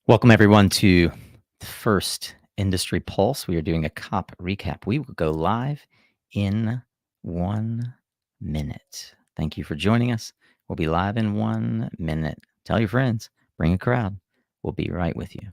Welcome, everyone, to the first Industry Pulse. We are doing a COP recap. We will go live in 1 minute. Thank you for joining us. We'll be live in 1 minute. Tell your friends, bring a crowd. We'll be right with you.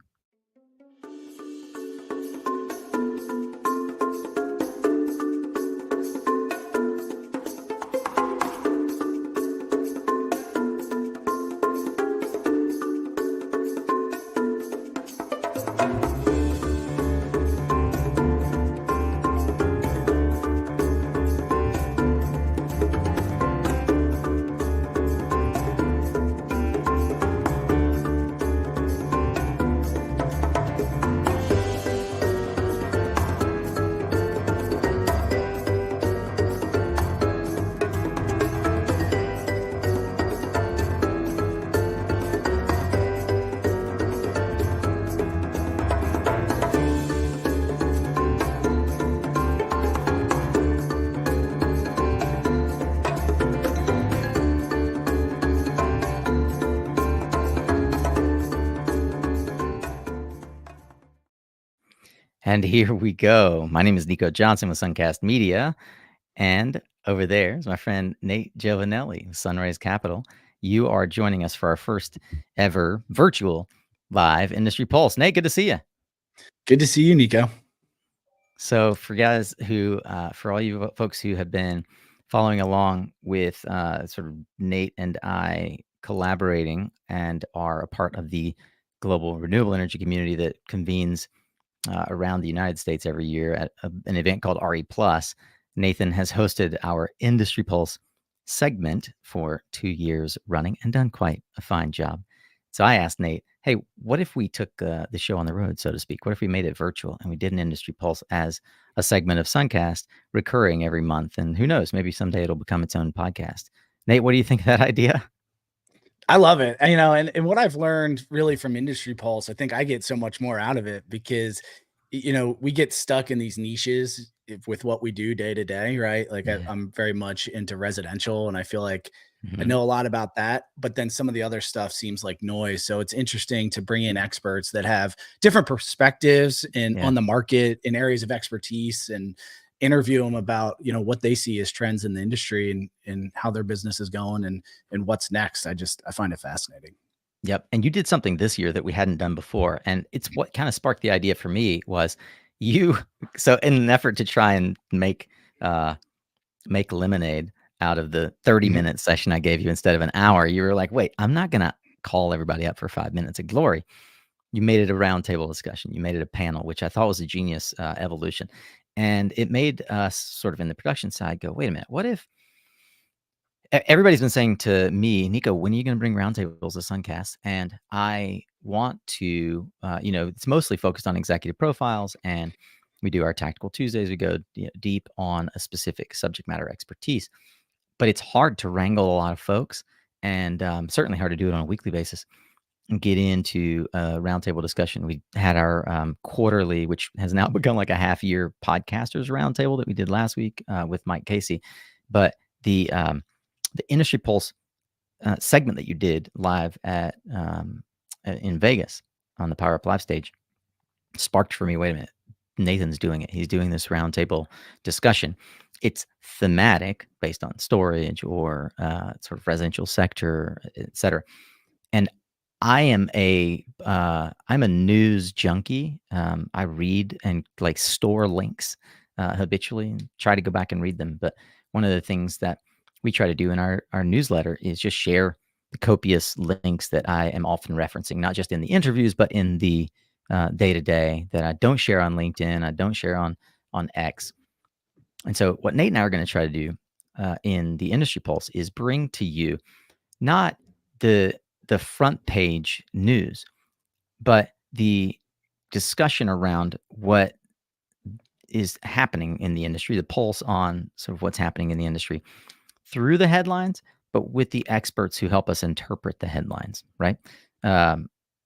And here we go. My name is 𝙤𝙤𝙞𝙦 with Suncast Media. And over there is my friend Nate Jovanelly with Sunrise Capital. You are joining us for our first ever virtual live Industry Pulse. Nate, good to see you. Good to see you, Nico. So for guys who, for all you folks who have been following along with sort of Nate and I collaborating and are a part of the global renewable energy community that convenes around the United States every year at an event called RE+. Nathan has hosted our Industry Pulse segment for 2 years running and done quite a fine job. So I asked Nate, hey, what if we took the show on the road, so to speak? What if we made it virtual and we did an Industry Pulse as a segment of Suncast recurring every month? And who knows, maybe someday it'll become its own podcast. Nate, what do you think of that idea? I love it. And what I've learned really from Industry Pulse, I think I get so much more out of it because, we get stuck in these niches with what we do day to day, right? Like Yeah. I'm very much into residential and I feel like I Mhm. know a lot about that, but then some of the other stuff seems like noise. So it's interesting to bring in experts that have different perspectives and Yeah. on the market in areas of expertise and interview them about, what they see as trends in the industry and how their business is going and what's next. I find it fascinating. Yep. And you did something this year that we hadn't done before. And it's what kind of sparked the idea for me was you. So in an effort to try and make lemonade out of the 30-minute session I gave you instead of an hour, you were like, wait, I'm not going to call everybody up for 5 minutes of glory. You made it a roundtable discussion. You made it a panel, which I thought was a genius evolution. And it made us sort of in the production side go, wait a minute, what if everybody's been saying to me, Nico, when are you going to bring roundtables to Suncast? And I want to, it's mostly focused on executive profiles, and we do our Tactical Tuesdays. We go deep on a specific subject matter expertise, but it's hard to wrangle a lot of folks, and certainly hard to do it on a weekly basis and get into a roundtable discussion. We had our quarterly, which has now become like a half-year podcasters roundtable that we did last week with Mike Casey, but the Industry Pulse segment that you did live at in Vegas on the Power Up Live stage sparked for me, wait a minute, Nathan's doing it. He's doing this roundtable discussion. It's thematic based on storage or sort of residential sector, et cetera. And I'm a news junkie. I read and like store links habitually and try to go back and read them. But one of the things that we try to do in our newsletter is just share the copious links that I am often referencing, not just in the interviews, but in the day-to-day that I don't share on LinkedIn, I don't share on X. And so what Nate and I are going to try to do in the Industry Pulse is bring to you not the front page news, but the discussion around what is happening in the industry, the pulse on sort of what's happening in the industry through the headlines, but with the experts who help us interpret the headlines, right?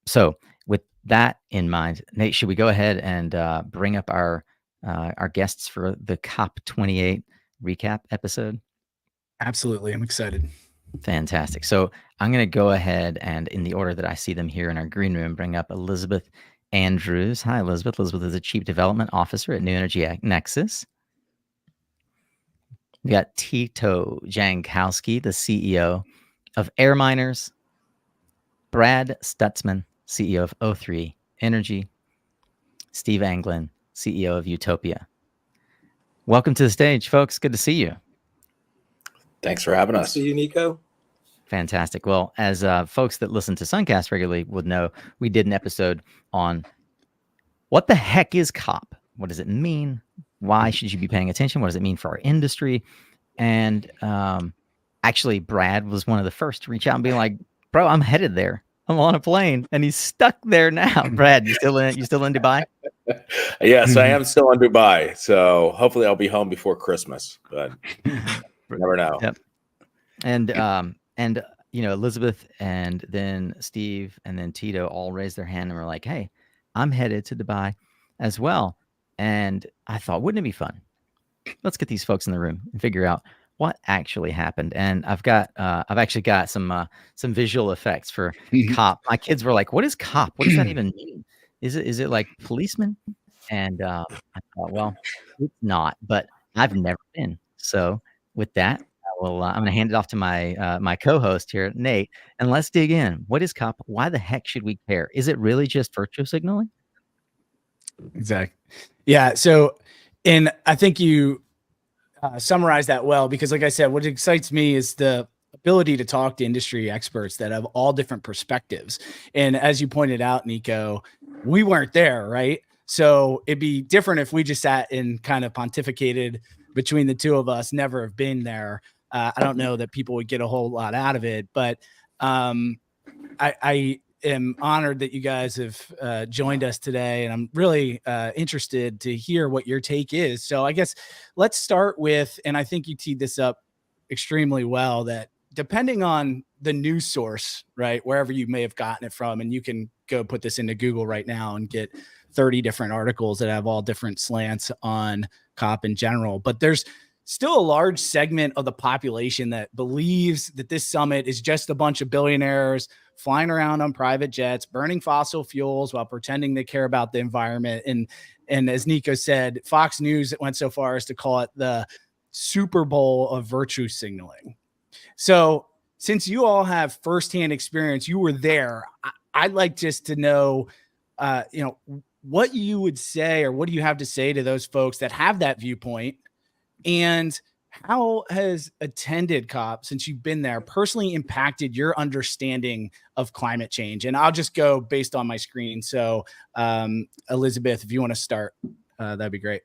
So with that in mind, Nate, should we go ahead and bring up our guests for the COP28 recap episode? Absolutely. I'm excited. Fantastic. So I'm going to go ahead and, in the order that I see them here in our green room, bring up Elizabeth Andrews. Hi, Elizabeth. Elizabeth is the Chief Development Officer at New Energy Nexus. We got TITO JANKOWSKI, the CEO of AirMiners. Brad Stutzman, CEO of 𝙤𝑦𝑽𝑽𝑚 Energy. Steve Anglin, CEO of 𝗨𝗧𝗢𝗣𝗢. Welcome to the stage, folks. Good to see you. Thanks for having us. See you, Nico. Fantastic. Well, as folks that listen to Suncast regularly would know, we did an episode on what the heck is COP? What does it mean? Why should you be paying attention? What does it mean for our industry? And actually, Brad was one of the first to reach out and be like, bro, I'm headed there. I'm on a plane, and he's stuck there now. Brad, you still in Dubai? Yes, I am still in Dubai. So hopefully I'll be home before Christmas, but never know. Yep. And you know, Elizabeth and then Steve and then Tito all raised their hand and were like, hey, I'm headed to Dubai as well. And I thought, wouldn't it be fun? Let's get these folks in the room and figure out what actually happened. And I've actually got some visual effects for COP. My kids were like, what is COP? What does that even mean? Is it like policemen? And I thought, well, it's not, but I've never been. So with that, I'm going to hand it off to my my co-host here, Nate, and let's dig in. What is COP? Why the heck should we care? Is it really just virtue signaling? Exactly. Yeah. So, and I think you summarized that well, because like I said, what excites me is the ability to talk to industry experts that have all different perspectives. And as you pointed out, Nico, we weren't there, right? So it'd be different if we just sat and kind of pontificated between the two of us, never have been there. I don't know that people would get a whole lot out of it, but I am honored that you guys have joined us today, and I'm really interested to hear what your take is. So I guess let's start with, and I think you teed this up extremely well, that depending on the news source, right, wherever you may have gotten it from, and you can go put this into Google right now and get 30 different articles that have all different slants on COP in general, but there's still a large segment of the population that believes that this summit is just a bunch of billionaires flying around on private jets, burning fossil fuels while pretending they care about the environment. And as Nico said, Fox News went so far as to call it the Super Bowl of virtue signaling. So since you all have firsthand experience, you were there, I'd like just to know, what you would say, or what do you have to say to those folks that have that viewpoint? And how has attended COP, since you've been there, personally impacted your understanding of climate change? And I'll just go based on my screen. So Elizabeth, if you want to start, that'd be great.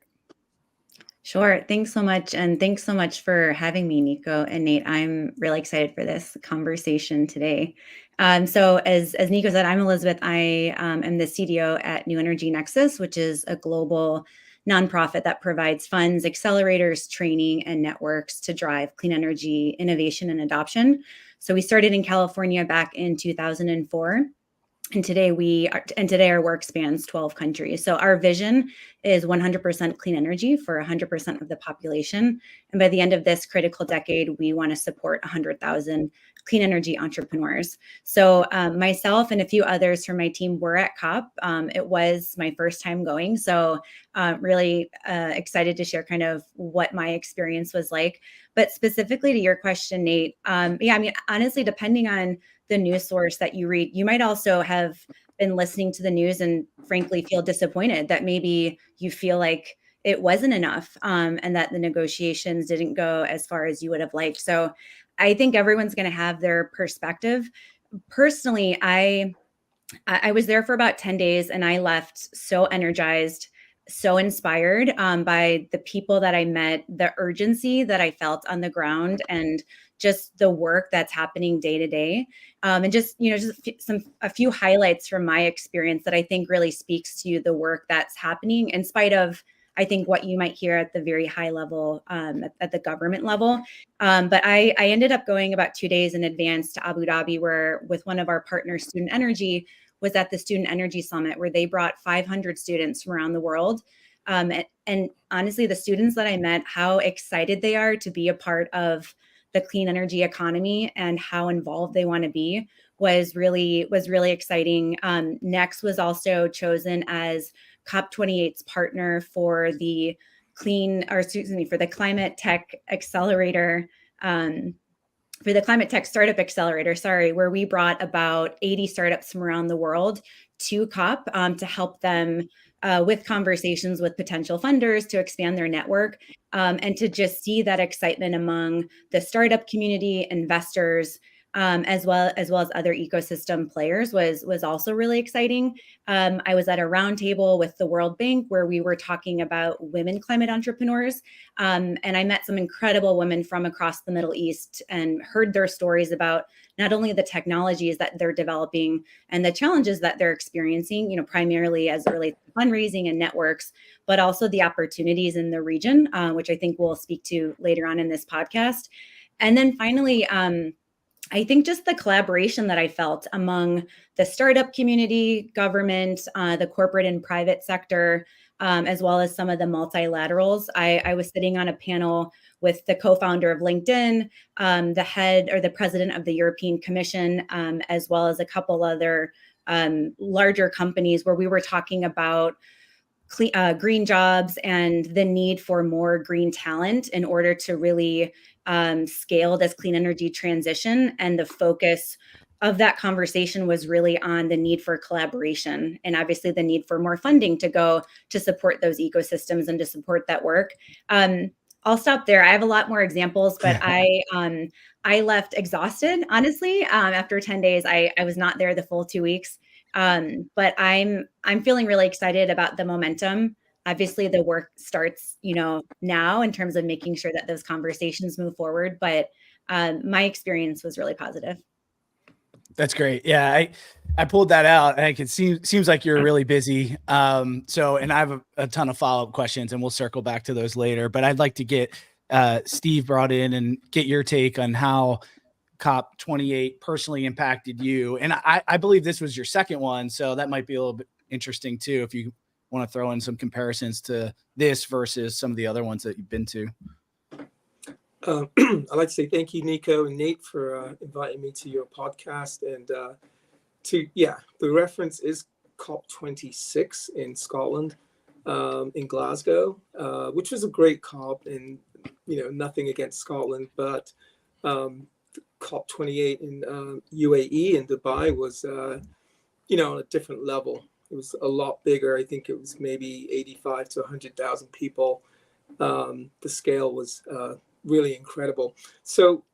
Sure. Thanks so much. And thanks so much for having me, Nico and Nate. I'm really excited for this conversation today. So as Nico said, I'm Elizabeth. I am the CDO at New Energy Nexus, which is a global nonprofit that provides funds, accelerators, training, and networks to drive clean energy innovation and adoption. So we started in California back in 2004. And today our work spans 12 countries. So our vision is 100% clean energy for 100% of the population. And by the end of this critical decade, we want to support 100,000 clean energy entrepreneurs. So myself and a few others from my team were at COP. It was my first time going. So really excited to share kind of what my experience was like. But specifically to your question, Nate, honestly, depending on the news source that you read, you might also have been listening to the news and frankly feel disappointed that maybe you feel like it wasn't enough and that the negotiations didn't go as far as you would have liked. So I think everyone's going to have their perspective. Personally, I was there for about 10 days and I left so energized, so inspired by the people that I met, the urgency that I felt on the ground, and just the work that's happening day to day. And just a few highlights from my experience that I think really speaks to the work that's happening in spite of, I think, what you might hear at the very high level, at the government level. But I ended up going about 2 days in advance to Abu Dhabi, where with one of our partners, Student Energy, was at the Student Energy Summit, where they brought 500 students from around the world. And honestly, the students that I met, how excited they are to be a part of the clean energy economy and how involved they want to be was really exciting. Next was also chosen as COP28's partner for the for the climate tech accelerator, for the climate tech startup accelerator, where we brought about 80 startups from around the world to COP to help them with conversations with potential funders to expand their network, and to just see that excitement among the startup community, investors, as well as other ecosystem players was also really exciting. I was at a roundtable with the World Bank where we were talking about women climate entrepreneurs, and I met some incredible women from across the Middle East and heard their stories about not only the technologies that they're developing and the challenges that they're experiencing, primarily as it relates to fundraising and networks, but also the opportunities in the region, which I think we'll speak to later on in this podcast. And then finally, I think just the collaboration that I felt among the startup community, government, the corporate and private sector, as well as some of the multilaterals. I was sitting on a panel with the co-founder of LinkedIn, the head or the president of the European Commission, as well as a couple other larger companies where we were talking about green jobs and the need for more green talent in order to really scale this clean energy transition. And the focus of that conversation was really on the need for collaboration and obviously the need for more funding to go to support those ecosystems and to support that work. I'll stop there. I have a lot more examples, but I left exhausted, honestly. After 10 days, I was not there the full 2 weeks. But I'm feeling really excited about the momentum. Obviously, the work starts, now in terms of making sure that those conversations move forward. But my experience was really positive. That's great. Yeah, I pulled that out. And it seems like you're really busy. And I have a ton of follow-up questions, and we'll circle back to those later. But I'd like to get Steve brought in and get your take on how COP28 personally impacted you. And I believe this was your second one, so that might be a little bit interesting too, if you want to throw in some comparisons to this versus some of the other ones that you've been to. I'd like to say thank you, Nico and Nate, for inviting me to your podcast. And the reference is COP26 in Scotland, in Glasgow, which was a great COP, and nothing against Scotland, but COP28 in UAE in Dubai was, on a different level. It was a lot bigger. I think it was maybe 85 to 100,000 people. The scale was really incredible. So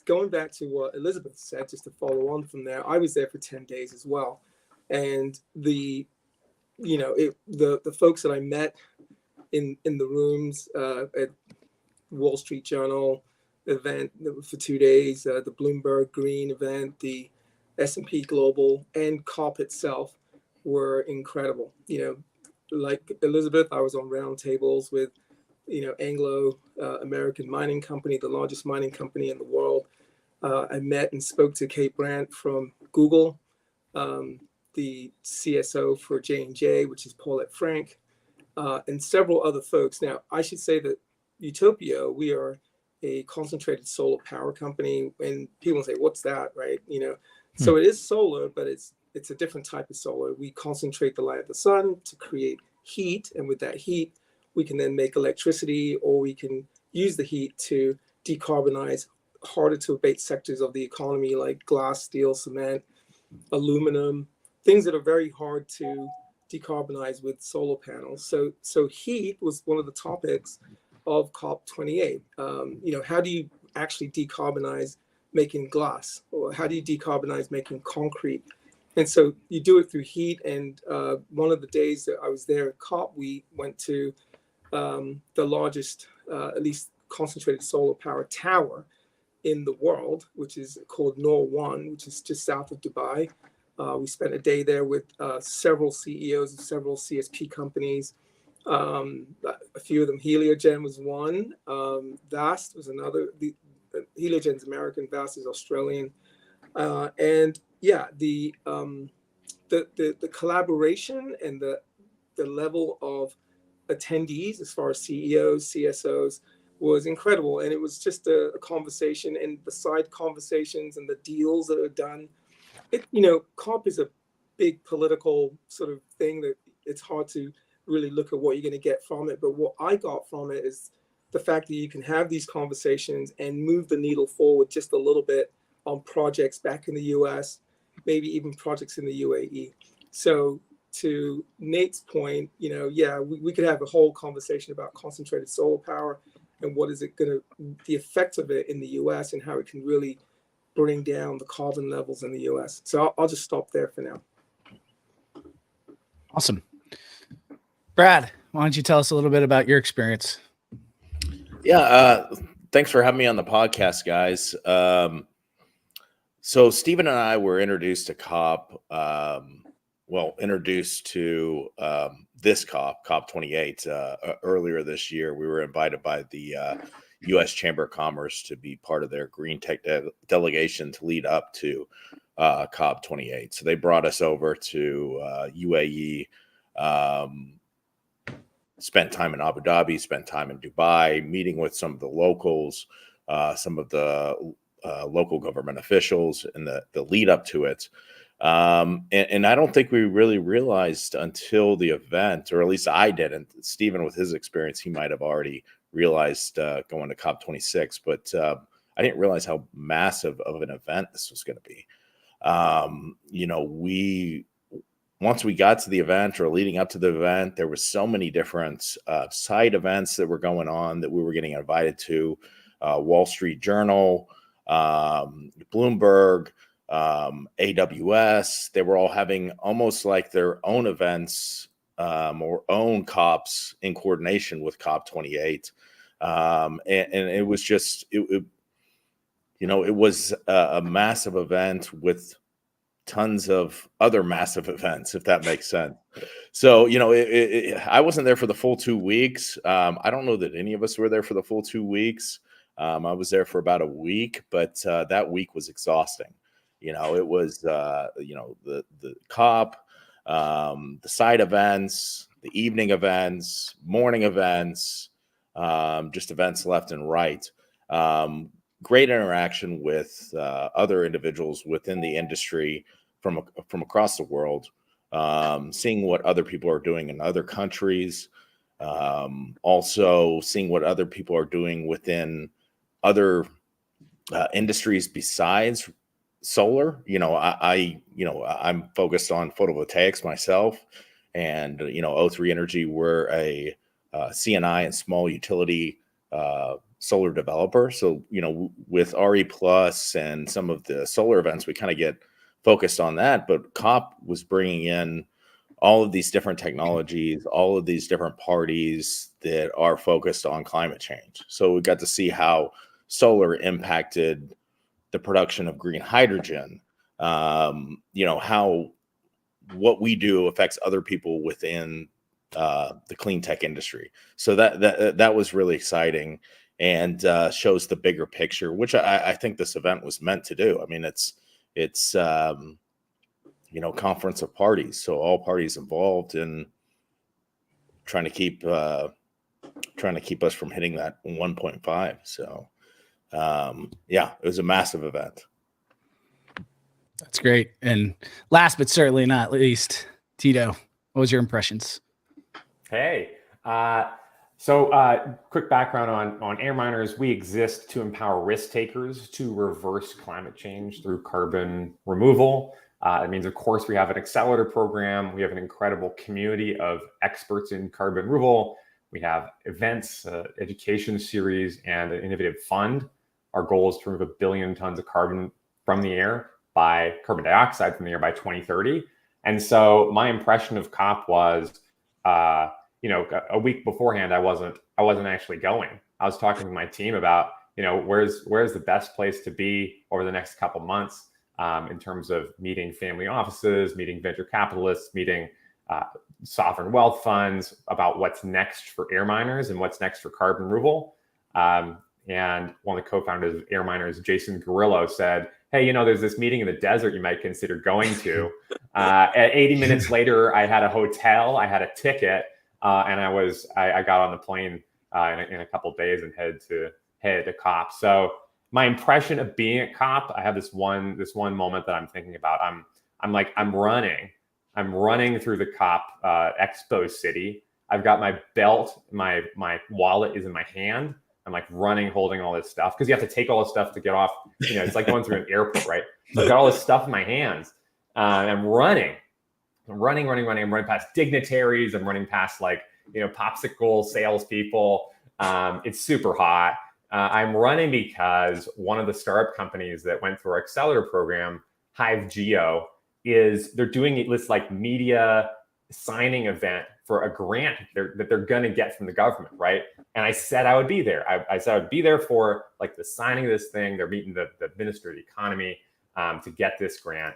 going back to what Elizabeth said, just to follow on from there, I was there for 10 days as well. And the folks that I met in the rooms at Wall Street Journal event for 2 days, the Bloomberg Green event, the S&P Global, and COP itself were incredible. Like Elizabeth, I was on roundtables with, Anglo American Mining Company, the largest mining company in the world. I met and spoke to Kate Brandt from Google, the CSO for J&J, which is Paulette Frank, and several other folks. Now, I should say that 𝑳𝑰𝑽𝑽𝑬𝑺𝑍𝑚, we are a concentrated solar power company, and people say, what's that, right? So it is solar, but it's a different type of solar. We concentrate the light of the sun to create heat, and with that heat, we can then make electricity, or we can use the heat to decarbonize harder to abate sectors of the economy like glass, steel, cement, aluminum, things that are very hard to decarbonize with solar panels. So heat was one of the topics of COP28. How do you actually decarbonize making glass, or how do you decarbonize making concrete? And so you do it through heat. And one of the days that I was there at COP, we went to the largest, at least concentrated solar power tower in the world, which is called NOR1, which is just south of Dubai. We spent a day there with several CEOs of several CSP companies. A few of them, Heliogen was one, Vast was another. Heliogen's American, Vast is Australian, and yeah, the collaboration and the level of attendees as far as CEOs, CSOs was incredible. And it was just a conversation, and the side conversations and the deals that are done. COP is a big political sort of thing that it's hard to really look at what you're going to get from it. But what I got from it is the fact that you can have these conversations and move the needle forward just a little bit on projects back in the US, maybe even projects in the UAE. So to Nate's point, we could have a whole conversation about concentrated solar power and what is it going to, the effect of it in the US and how it can really bring down the carbon levels in the US. So I'll just stop there for now. Awesome. Brad, why don't you tell us a little bit about your experience? Yeah, thanks for having me on the podcast, guys. So Stephen and I were introduced to COP, introduced to this COP, COP28, earlier this year. We were invited by the U.S. Chamber of Commerce to be part of their green tech delegation to lead up to COP28. So they brought us over to UAE, spent time in Abu Dhabi, spent time in Dubai, meeting with some of the locals, some of the local government officials in the lead up to it. And I don't think we really realized until the event, or at least I didn't. Stephen, with his experience, he might have already realized going to COP26, but I didn't realize how massive of an event this was going to be. Once we got to the event or leading up to the event, there was so many different side events that were going on that we were getting invited to. Wall Street Journal, Bloomberg, AWS, they were all having almost like their own events or own COPs in coordination with COP28. And it was just, it was a massive event with tons of other massive events, if that makes sense. So, I wasn't there for the full 2 weeks. I don't know that any of us were there for the full 2 weeks. I was there for about a week, but that week was exhausting. It was, the COP, the side events, the evening events, morning events, just events left and right. Great interaction with other individuals within the industry from across the world, seeing what other people are doing in other countries, also seeing what other people are doing within other industries besides solar. I'm focused on photovoltaics myself, and O3 Energy, we're a CNI and small utility solar developer. So, with RE Plus and some of the solar events, we kind of get focused on that. But COP was bringing in all of these different technologies, all of these different parties that are focused on climate change. So we got to see how solar impacted the production of green hydrogen, how what we do affects other people within the clean tech industry. So that was really exciting, and shows the bigger picture, which I think this event was meant to do. I mean, it's conference of parties, so all parties involved in trying to keep us from hitting that 1.5. So it was a massive event. That's great. And last but certainly not least, Tito, what was your impressions? Hey, quick background on AirMiners. We exist to empower risk takers to reverse climate change through carbon removal. It means, of course, we have an accelerator program. We have an incredible community of experts in carbon removal. We have events, education series, and an innovative fund. Our goal is to remove 1 billion tons of carbon from the air carbon dioxide from the air by 2030. And so my impression of COP was, a week beforehand, I wasn't actually going. I was talking to my team about, where's the best place to be over the next couple months in terms of meeting family offices, meeting venture capitalists, meeting sovereign wealth funds about what's next for AirMiners and what's next for carbon removal. And one of the co-founders of AirMiners, Jason Garillo, said, hey, there's this meeting in the desert you might consider going to. At 80 minutes later, I had a hotel, I had a ticket, and I got on the plane in a couple of days and head to COP. So my impression of being at COP, I have this one moment that I'm thinking about. I'm running through the COP Expo city. I've got my belt, my wallet is in my hand. I'm like running, holding all this stuff because you have to take all this stuff to get off. You know, it's like going through an airport, right? So I've got all this stuff in my hands. I'm running. I'm running past dignitaries. I'm running past popsicle salespeople. It's super hot. I'm running because one of the startup companies that went through our accelerator program, 𝗨𝑽𝑽𝑬𝑺𝑻𝑹𝑬𝑨𝑴, is they're doing this like media signing event for a grant that they're going to get from the government, right? And I said I would be there. I said I would be there for like the signing of this thing. They're meeting the Minister of the Economy to get this grant.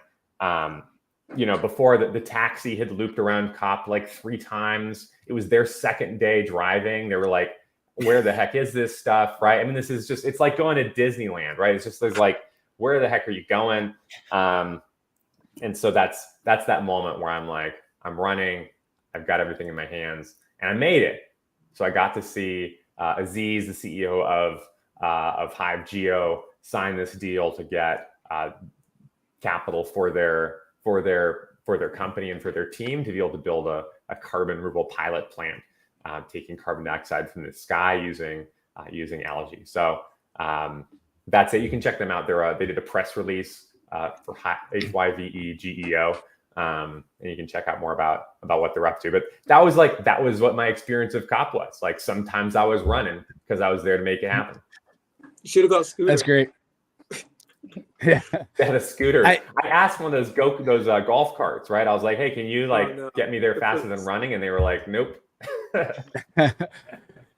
Before the taxi had looped around COP like 3 times. It was their second day driving. They were like, where the heck is this stuff, right? I mean, this is just, it's like going to Disneyland, right? It's just, there's like, where the heck are you going? And so that's that moment where I'm like, I'm running, I've got everything in my hands, and I made it. So I got to see Aziz, the CEO of 𝗨𝑽𝑽𝑬𝑺𝑻𝑹𝑬𝑨𝑴, sign this deal to get capital for their company and for their team to be able to build a carbon removal pilot plant, taking carbon dioxide from the sky using algae. So that's it. You can check them out. They did a press release for 𝗨𝑽𝑽𝑬𝐸, and you can check out more about what they're up to. But that was what my experience of COP was. Like, sometimes I was running because I was there to make it happen. You should have got a scooter. That's great. Yeah, They had a scooter. I asked one of those golf carts, right? I was like, hey, can you get me there faster than running? And they were like, nope.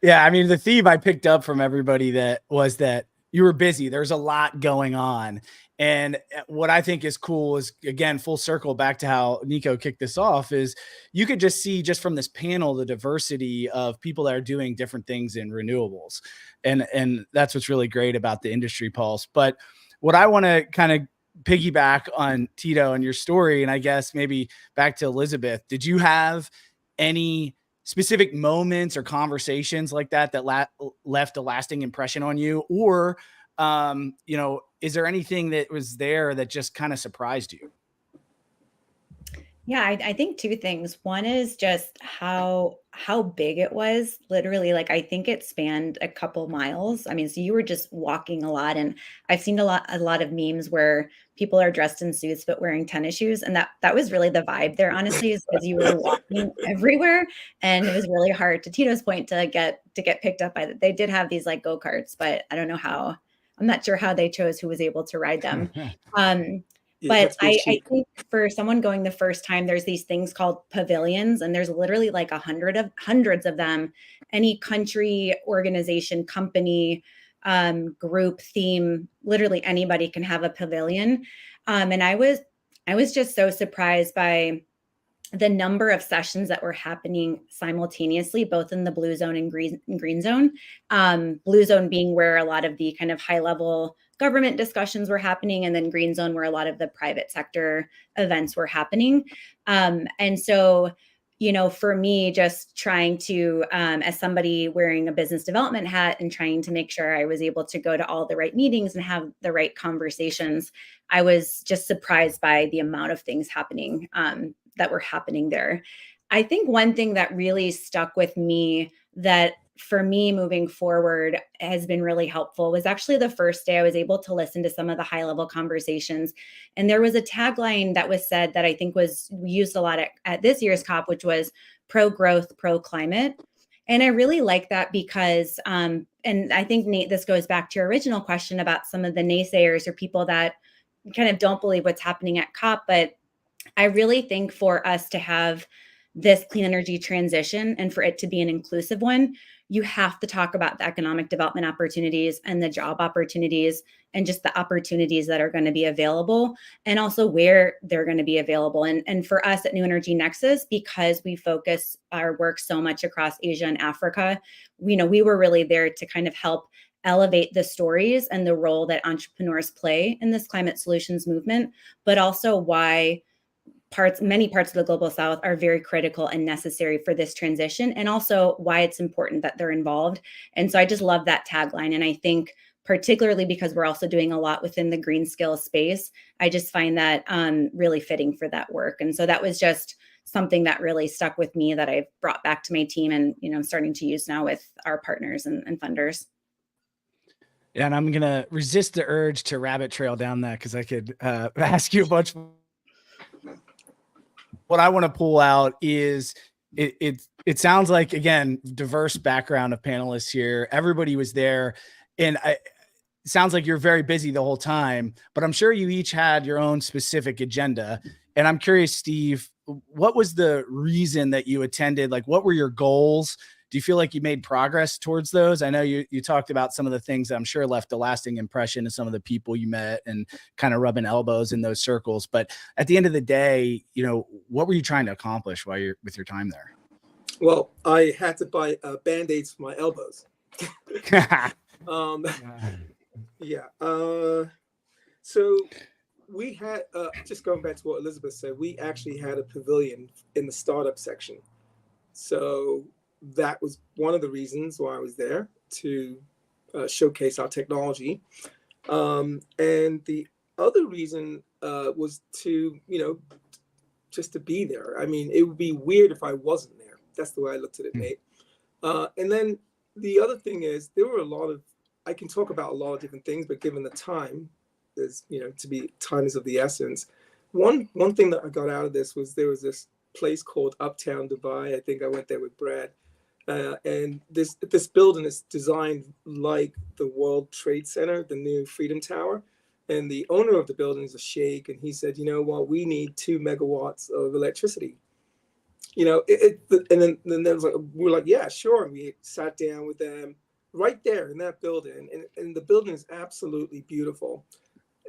Yeah, I mean, the theme I picked up from everybody that you were busy. There's a lot going on. And what I think is cool is, again, full circle back to how Nico kicked this off, is you could just see just from this panel the diversity of people that are doing different things in renewables. And that's what's really great about the industry pulse. But what I want to kind of piggyback on Tito and your story, and I guess maybe back to Elizabeth, did you have any specific moments or conversations like that left a lasting impression on you? Or, is there anything that was there that just kind of surprised you? Yeah, I think 2 things. One is just how big it was. Literally, like, I think it spanned a couple miles. I mean, so you were just walking a lot, and I've seen a lot of memes where people are dressed in suits but wearing tennis shoes, and that was really the vibe there. Honestly, is because you were walking everywhere, and it was really hard, to Tito's point, to get picked up by. They did have these like go-karts, but I don't know how. I'm not sure how they chose who was able to ride them. But I think for someone going the first time, there's these things called pavilions, and there's literally like hundreds of them. Any country, organization, company, group, theme, literally anybody can have a pavilion. And I was just so surprised by the number of sessions that were happening simultaneously, both in the blue zone and green zone. Blue zone being where a lot of the kind of high level government discussions were happening, and then green zone where a lot of the private sector events were happening. And so, for me, just trying to, as somebody wearing a business development hat and trying to make sure I was able to go to all the right meetings and have the right conversations, I was just surprised by the amount of things happening that were happening there. I think one thing that really stuck with me, that for me moving forward has been really helpful, was actually the first day I was able to listen to some of the high level conversations. And there was a tagline that was said that I think was used a lot at this year's COP, which was pro growth, pro climate. And I really like that because, and I think, Nate, this goes back to your original question about some of the naysayers or people that kind of don't believe what's happening at COP. But I really think for us to have this clean energy transition and for it to be an inclusive one, you have to talk about the economic development opportunities and the job opportunities and just the opportunities that are going to be available, and also where they're going to be available. And for us at New Energy Nexus, because we focus our work so much across Asia and Africa, we were really there to kind of help elevate the stories and the role that entrepreneurs play in this climate solutions movement, but also why many parts of the global south are very critical and necessary for this transition, and also why it's important that they're involved. And so I just love that tagline. And I think particularly because we're also doing a lot within the green skill space, I just find that really fitting for that work. And so that was just something that really stuck with me that I've brought back to my team and, I'm starting to use now with our partners and funders. Yeah, and I'm going to resist the urge to rabbit trail down that because I could ask you a bunch. What I want to pull out is it sounds like, again, diverse background of panelists here. Everybody was there. And it sounds like you're very busy the whole time, but I'm sure you each had your own specific agenda. And I'm curious, Steve, what was the reason that you attended? Like, what were your goals? Do you feel like you made progress towards those? I know you talked about some of the things that I'm sure left a lasting impression of some of the people you met and kind of rubbing elbows in those circles. But at the end of the day, what were you trying to accomplish while you're with your time there? Well, I had to buy Band-Aids for my elbows. Yeah. So we had, just going back to what Elizabeth said, we actually had a pavilion in the startup section. So that was one of the reasons why I was there, to showcase our technology. And the other reason was to, just to be there. I mean, it would be weird if I wasn't there. That's the way I looked at it, Nate. And then the other thing is, there were I can talk about a lot of different things, but given the time, time is of the essence. One thing that I got out of this was there was this place called Uptown Dubai. I think I went there with Brad. And this building is designed like the World Trade Center, the new Freedom Tower. And the owner of the building is a sheikh, and he said, we need 2 megawatts of electricity. And then there was we were like, yeah, sure. And we sat down with them right there in that building, and the building is absolutely beautiful.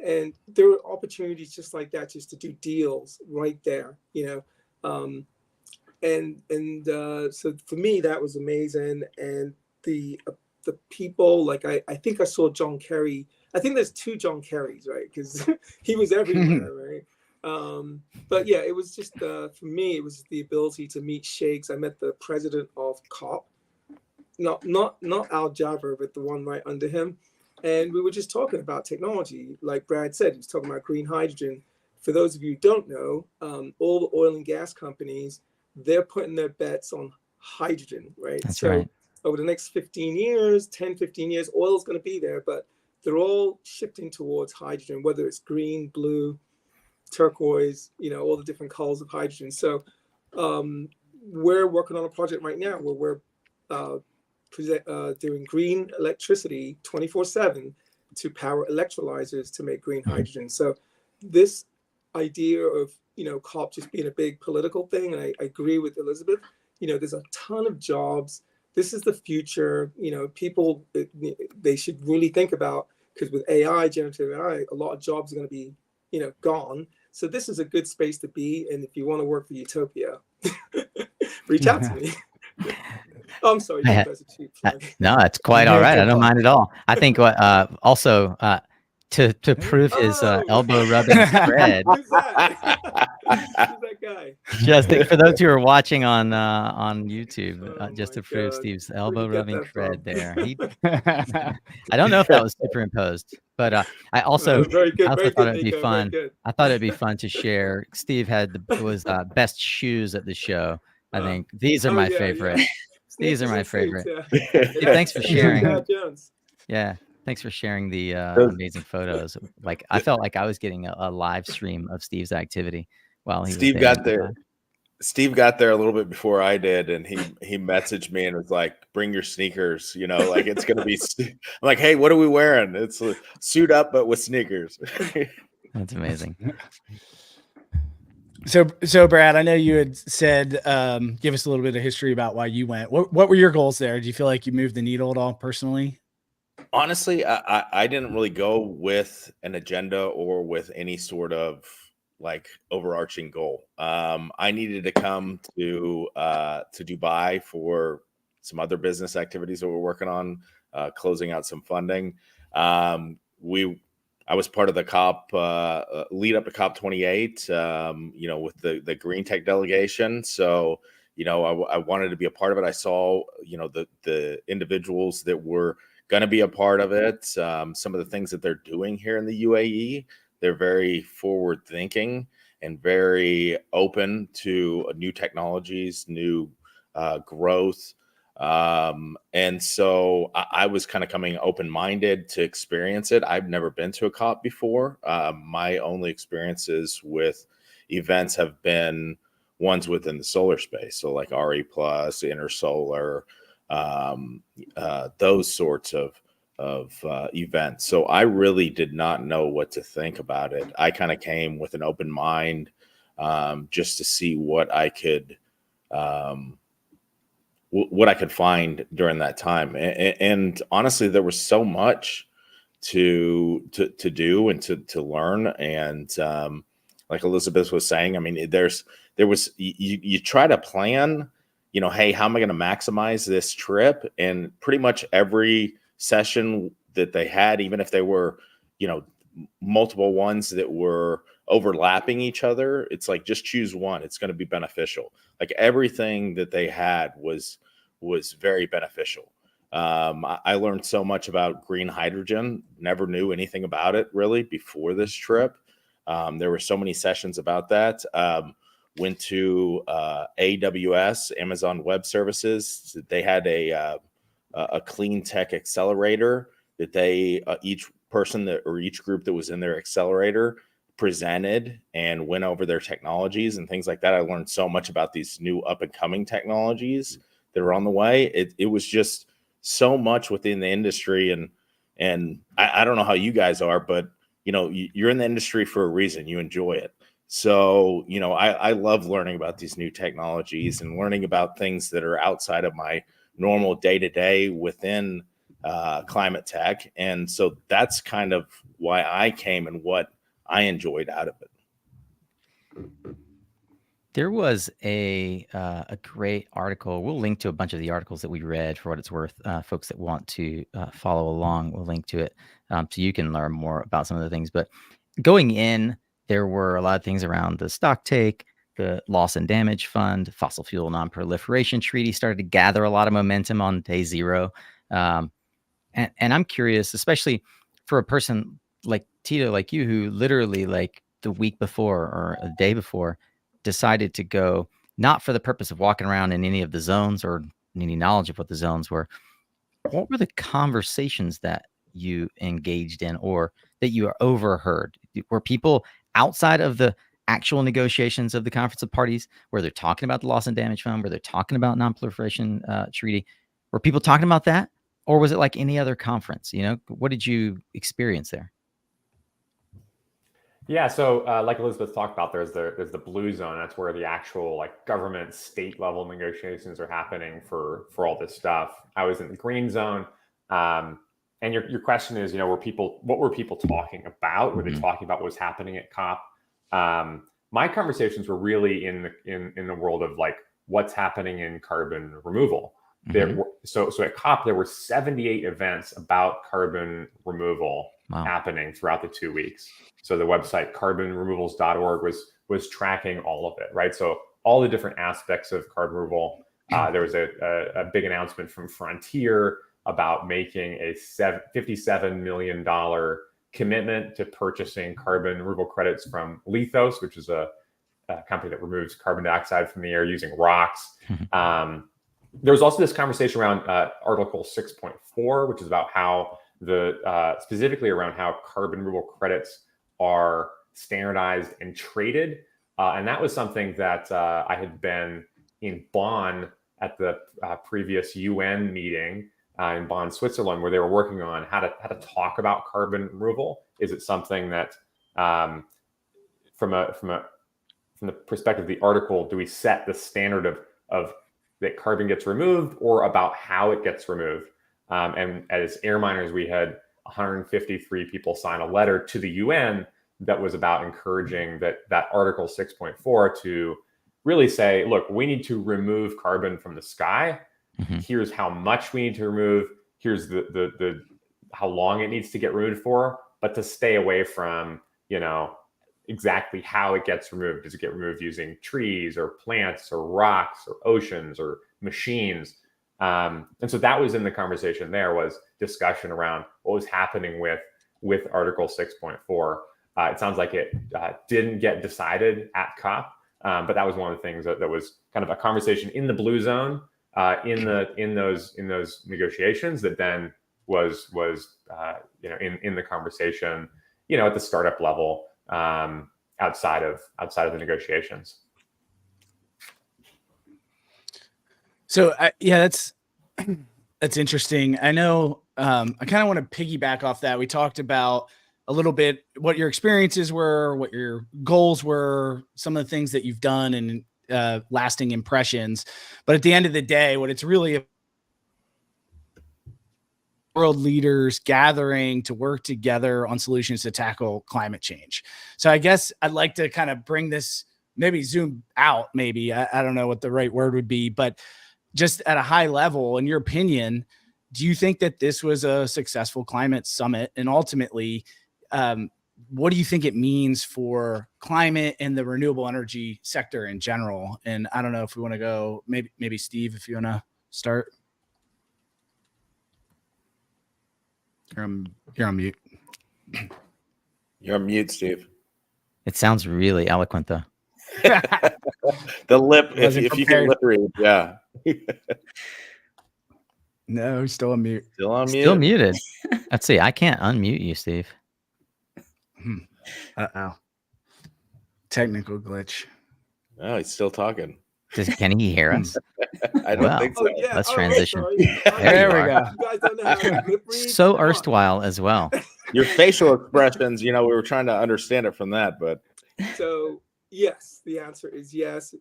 And there were opportunities just like that, just to do deals right there, So for me, that was amazing. And the people, like I think I saw John Kerry. I think there's 2 John Kerrys, right? Because he was everywhere, right? But yeah, it was just for me, it was the ability to meet sheikhs. I met the president of COP, not 𝙤𝑽𝑽𝑬𝑺𝑻𝑹𝑬𝑨𝑴, but the one right under him. And we were just talking about technology. Like Brad said, he was talking about green hydrogen. For those of you who don't know, all the oil and gas companies, they're putting their bets on hydrogen, right? That's right. Over the next 15 years, 10, 15 years, oil is going to be there, but they're all shifting towards hydrogen, whether it's green, blue, turquoise, all the different colors of hydrogen. So we're working on a project right now where we're doing green electricity 24/7 to power electrolyzers to make green hydrogen. So this idea of, COP just being a big political thing, and I agree with Elizabeth, there's a ton of jobs. This is the future. People, they should really think about, because with AI, generative AI, a lot of jobs are going to be, gone. So this is a good space to be. And if you want to work for Utopia, reach out to me. I'm sorry. No, it's quite all right. I don't mind at all. I think also to prove his elbow rubbing cred. Who's that? Who's that guy? Just for those who are watching on YouTube, just to prove God. Steve's elbow rubbing cred there. I don't know if that was superimposed, but I also very good, thought it'd be fun. I thought it'd be fun to share. Steve was best shoes at the show. I think these are my favorite. Yeah. These are my favorite. Yeah. Steve, thanks for sharing. Jones. Yeah. Thanks for sharing the amazing photos. Like, I felt like I was getting a live stream of Steve's activity while he Steve was there. got there. Steve got there a little bit before I did, and he messaged me and was like, "Bring your sneakers, like it's gonna be." I'm like, "Hey, what are we wearing? It's a suit up, but with sneakers." That's amazing. So Brad, I know you had said, give us a little bit of history about why you went. What were your goals there? Do you feel like you moved the needle at all personally? Honestly, I didn't really go with an agenda or with any sort of like overarching goal. I needed to come to Dubai for some other business activities that we're working on, closing out some funding. We I was part of the COP lead up to COP28, with the green tech delegation. So, I wanted to be a part of it. I saw, the individuals that were going to be a part of it. Some of the things that they're doing here in the UAE, they're very forward thinking and very open to new technologies, new growth. And so I was kind of coming open-minded to experience it. I've never been to a COP before. My only experiences with events have been ones within the solar space. So like RE Plus, Intersolar, those sorts of events. So I really did not know what to think about it. I kind of came with an open mind, just to see what I could, find during that time. And honestly, there was so much to do and to learn. And like Elizabeth was saying, I mean, there was you try to plan, hey, how am I going to maximize this trip? And pretty much every session that they had, even if they were, multiple ones that were overlapping each other, it's like, just choose one. It's going to be beneficial. Like everything that they had was very beneficial. I learned so much about green hydrogen. Never knew anything about it really before this trip. There were so many sessions about that. Went to AWS, Amazon Web Services. They had a clean tech accelerator that they each person or each group that was in their accelerator presented and went over their technologies and things like that. I learned so much about these new up and coming technologies that are on the way. It was just so much within the industry, and I don't know how you guys are, but you're in the industry for a reason. You enjoy it. So, I love learning about these new technologies and learning about things that are outside of my normal day-to-day within climate tech. And so that's kind of why I came and what I enjoyed out of it. There was a great article. We'll link to a bunch of the articles that we read for what it's worth. Folks that want to follow along, we'll link to it so you can learn more about some of the things. But going in, there were a lot of things around the stock take, the loss and damage fund, fossil fuel non-proliferation treaty started to gather a lot of momentum on day zero. And I'm curious, especially for a person like Tito, like you, who literally like the week before or a day before decided to go, not for the purpose of walking around in any of the zones or any knowledge of what the zones were. What were the conversations that you engaged in or that you overheard? Were people outside of the actual negotiations of the Conference of Parties, where they're talking about the loss and damage fund, where they're talking about non-proliferation treaty? Were people talking about that? Or was it like any other conference? What did you experience there? Yeah, so like Elizabeth talked about, there's the blue zone. That's where the actual like government state level negotiations are happening for all this stuff. I was in the green zone. And your question is, what were people talking about? Were they talking about what was happening at COP? My conversations were really in the world of like what's happening in carbon removal. So at COP, there were 78 events about carbon removal happening throughout the 2 weeks. So the website carbonremovals.org was tracking all of it, right? So all the different aspects of carbon removal. There was a big announcement from Frontier about making a $57 million commitment to purchasing carbon removal credits from Lithos, which is a company that removes carbon dioxide from the air using rocks. There was also this conversation around Article 6.4, which is about how specifically around how carbon removal credits are standardized and traded. And that was something that I had been in Bonn at the previous UN meeting in Bonn, Switzerland, where they were working on how to talk about carbon removal. Is it something that, from the perspective of the article, do we set the standard of that carbon gets removed, or about how it gets removed? And as AirMiners, we had 153 people sign a letter to the UN that was about encouraging that Article 6.4 to really say, look, we need to remove carbon from the sky. Here's how much we need to remove. Here's the how long it needs to get removed for. but to stay away from, exactly how it gets removed. Does it get removed using trees or plants or rocks or oceans or machines? And so that was in the conversation. There was discussion around what was happening with Article 6.4. It sounds like it didn't get decided at COP, but that was one of the things that was kind of a conversation in the blue zone in those negotiations that then was in the conversation at the startup level outside of the negotiations. So yeah, that's interesting. I know I kind of want to piggyback off that. We talked about a little bit what your experiences were, what your goals were, some of the things that you've done, and lasting impressions. But at the end of the day, what it's really world leaders gathering to work together on solutions to tackle climate change. So I guess I'd like to kind of bring this, maybe zoom out, maybe, I don't know what the right word would be, but just at a high level, in your opinion, do you think that this was a successful climate summit? And ultimately, what do you think it means for climate and the renewable energy sector in general? And I don't know if we want to go, maybe Steve, if you want to start. You're on mute. You're on mute, Steve. It sounds really eloquent, though. The lip, if you can lip read, yeah. No, he's still on mute. Still on mute. Still muted. Let's see. I can't unmute you, Steve. Uh-oh. Technical glitch. Oh, he's still talking. Can he hear us? I don't think so. Oh, yeah. Let's All transition. Right, There we go. You guys don't know how to lip read? So Come on. erstwhile as well. Your facial expressions, we were trying to understand it from that, but So yes, the answer is yes.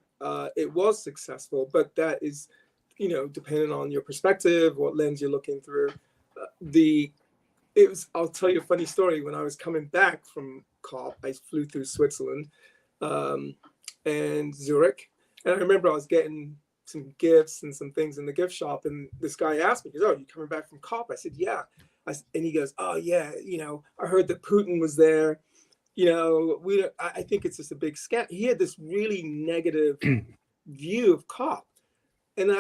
It was successful, but that is, depending on your perspective, what lens you're looking through. I'll tell you a funny story. When I was coming back from COP, I flew through Switzerland and Zurich. And I remember I was getting some gifts and some things in the gift shop. And this guy asked me, he goes, "Oh, you coming back from COP?" I said, "Yeah." And he goes, "Oh, yeah, I heard that Putin was there. I think it's just a big scam." He had this really negative view of COP. And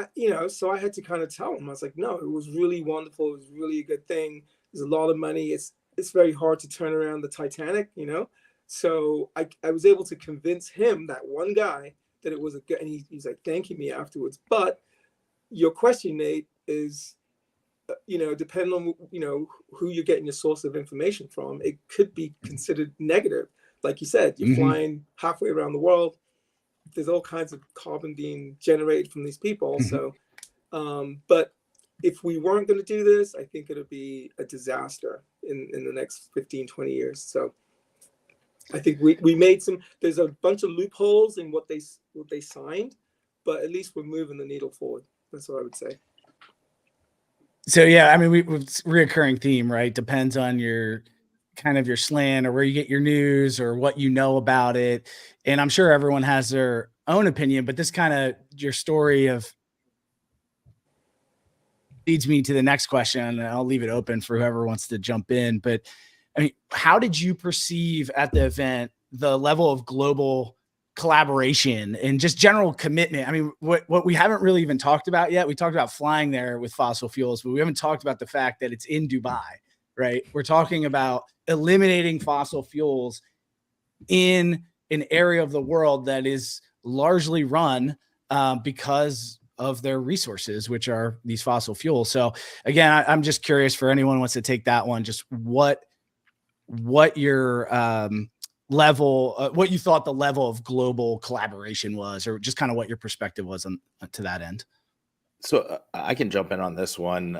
so I had to kind of tell him, I was like, "No, it was really wonderful. It was really a good thing. There's a lot of money. It's very hard to turn around the Titanic, So I was able to convince him, that one guy, that it was a good, and he's like thanking me afterwards. But your question, Nate, is, depending on, who you're getting your source of information from, it could be considered negative. Like you said, you're flying halfway around the world. There's all kinds of carbon being generated from these people. So, but if we weren't going to do this, I think it'll be a disaster in the next 15, 20 years. So I think we made there's a bunch of loopholes in what they signed, but at least we're moving the needle forward. That's what I would say. So yeah, I mean, it's a reoccurring theme, right? Depends on your slant or where you get your news or what you know about it. And I'm sure everyone has their own opinion, but this kind of your story of leads me to the next question, and I'll leave it open for whoever wants to jump in. But I mean, how did you perceive at the event the level of global collaboration and just general commitment? I mean, what we haven't really even talked about yet, we talked about flying there with fossil fuels, but we haven't talked about the fact that it's in Dubai, right? We're talking about eliminating fossil fuels in an area of the world that is largely run because of their resources, which are these fossil fuels. So again, I'm just curious for anyone who wants to take that one, just what your level, what you thought the level of global collaboration was, or just kind of what your perspective was on to that end. So I can jump in on this one.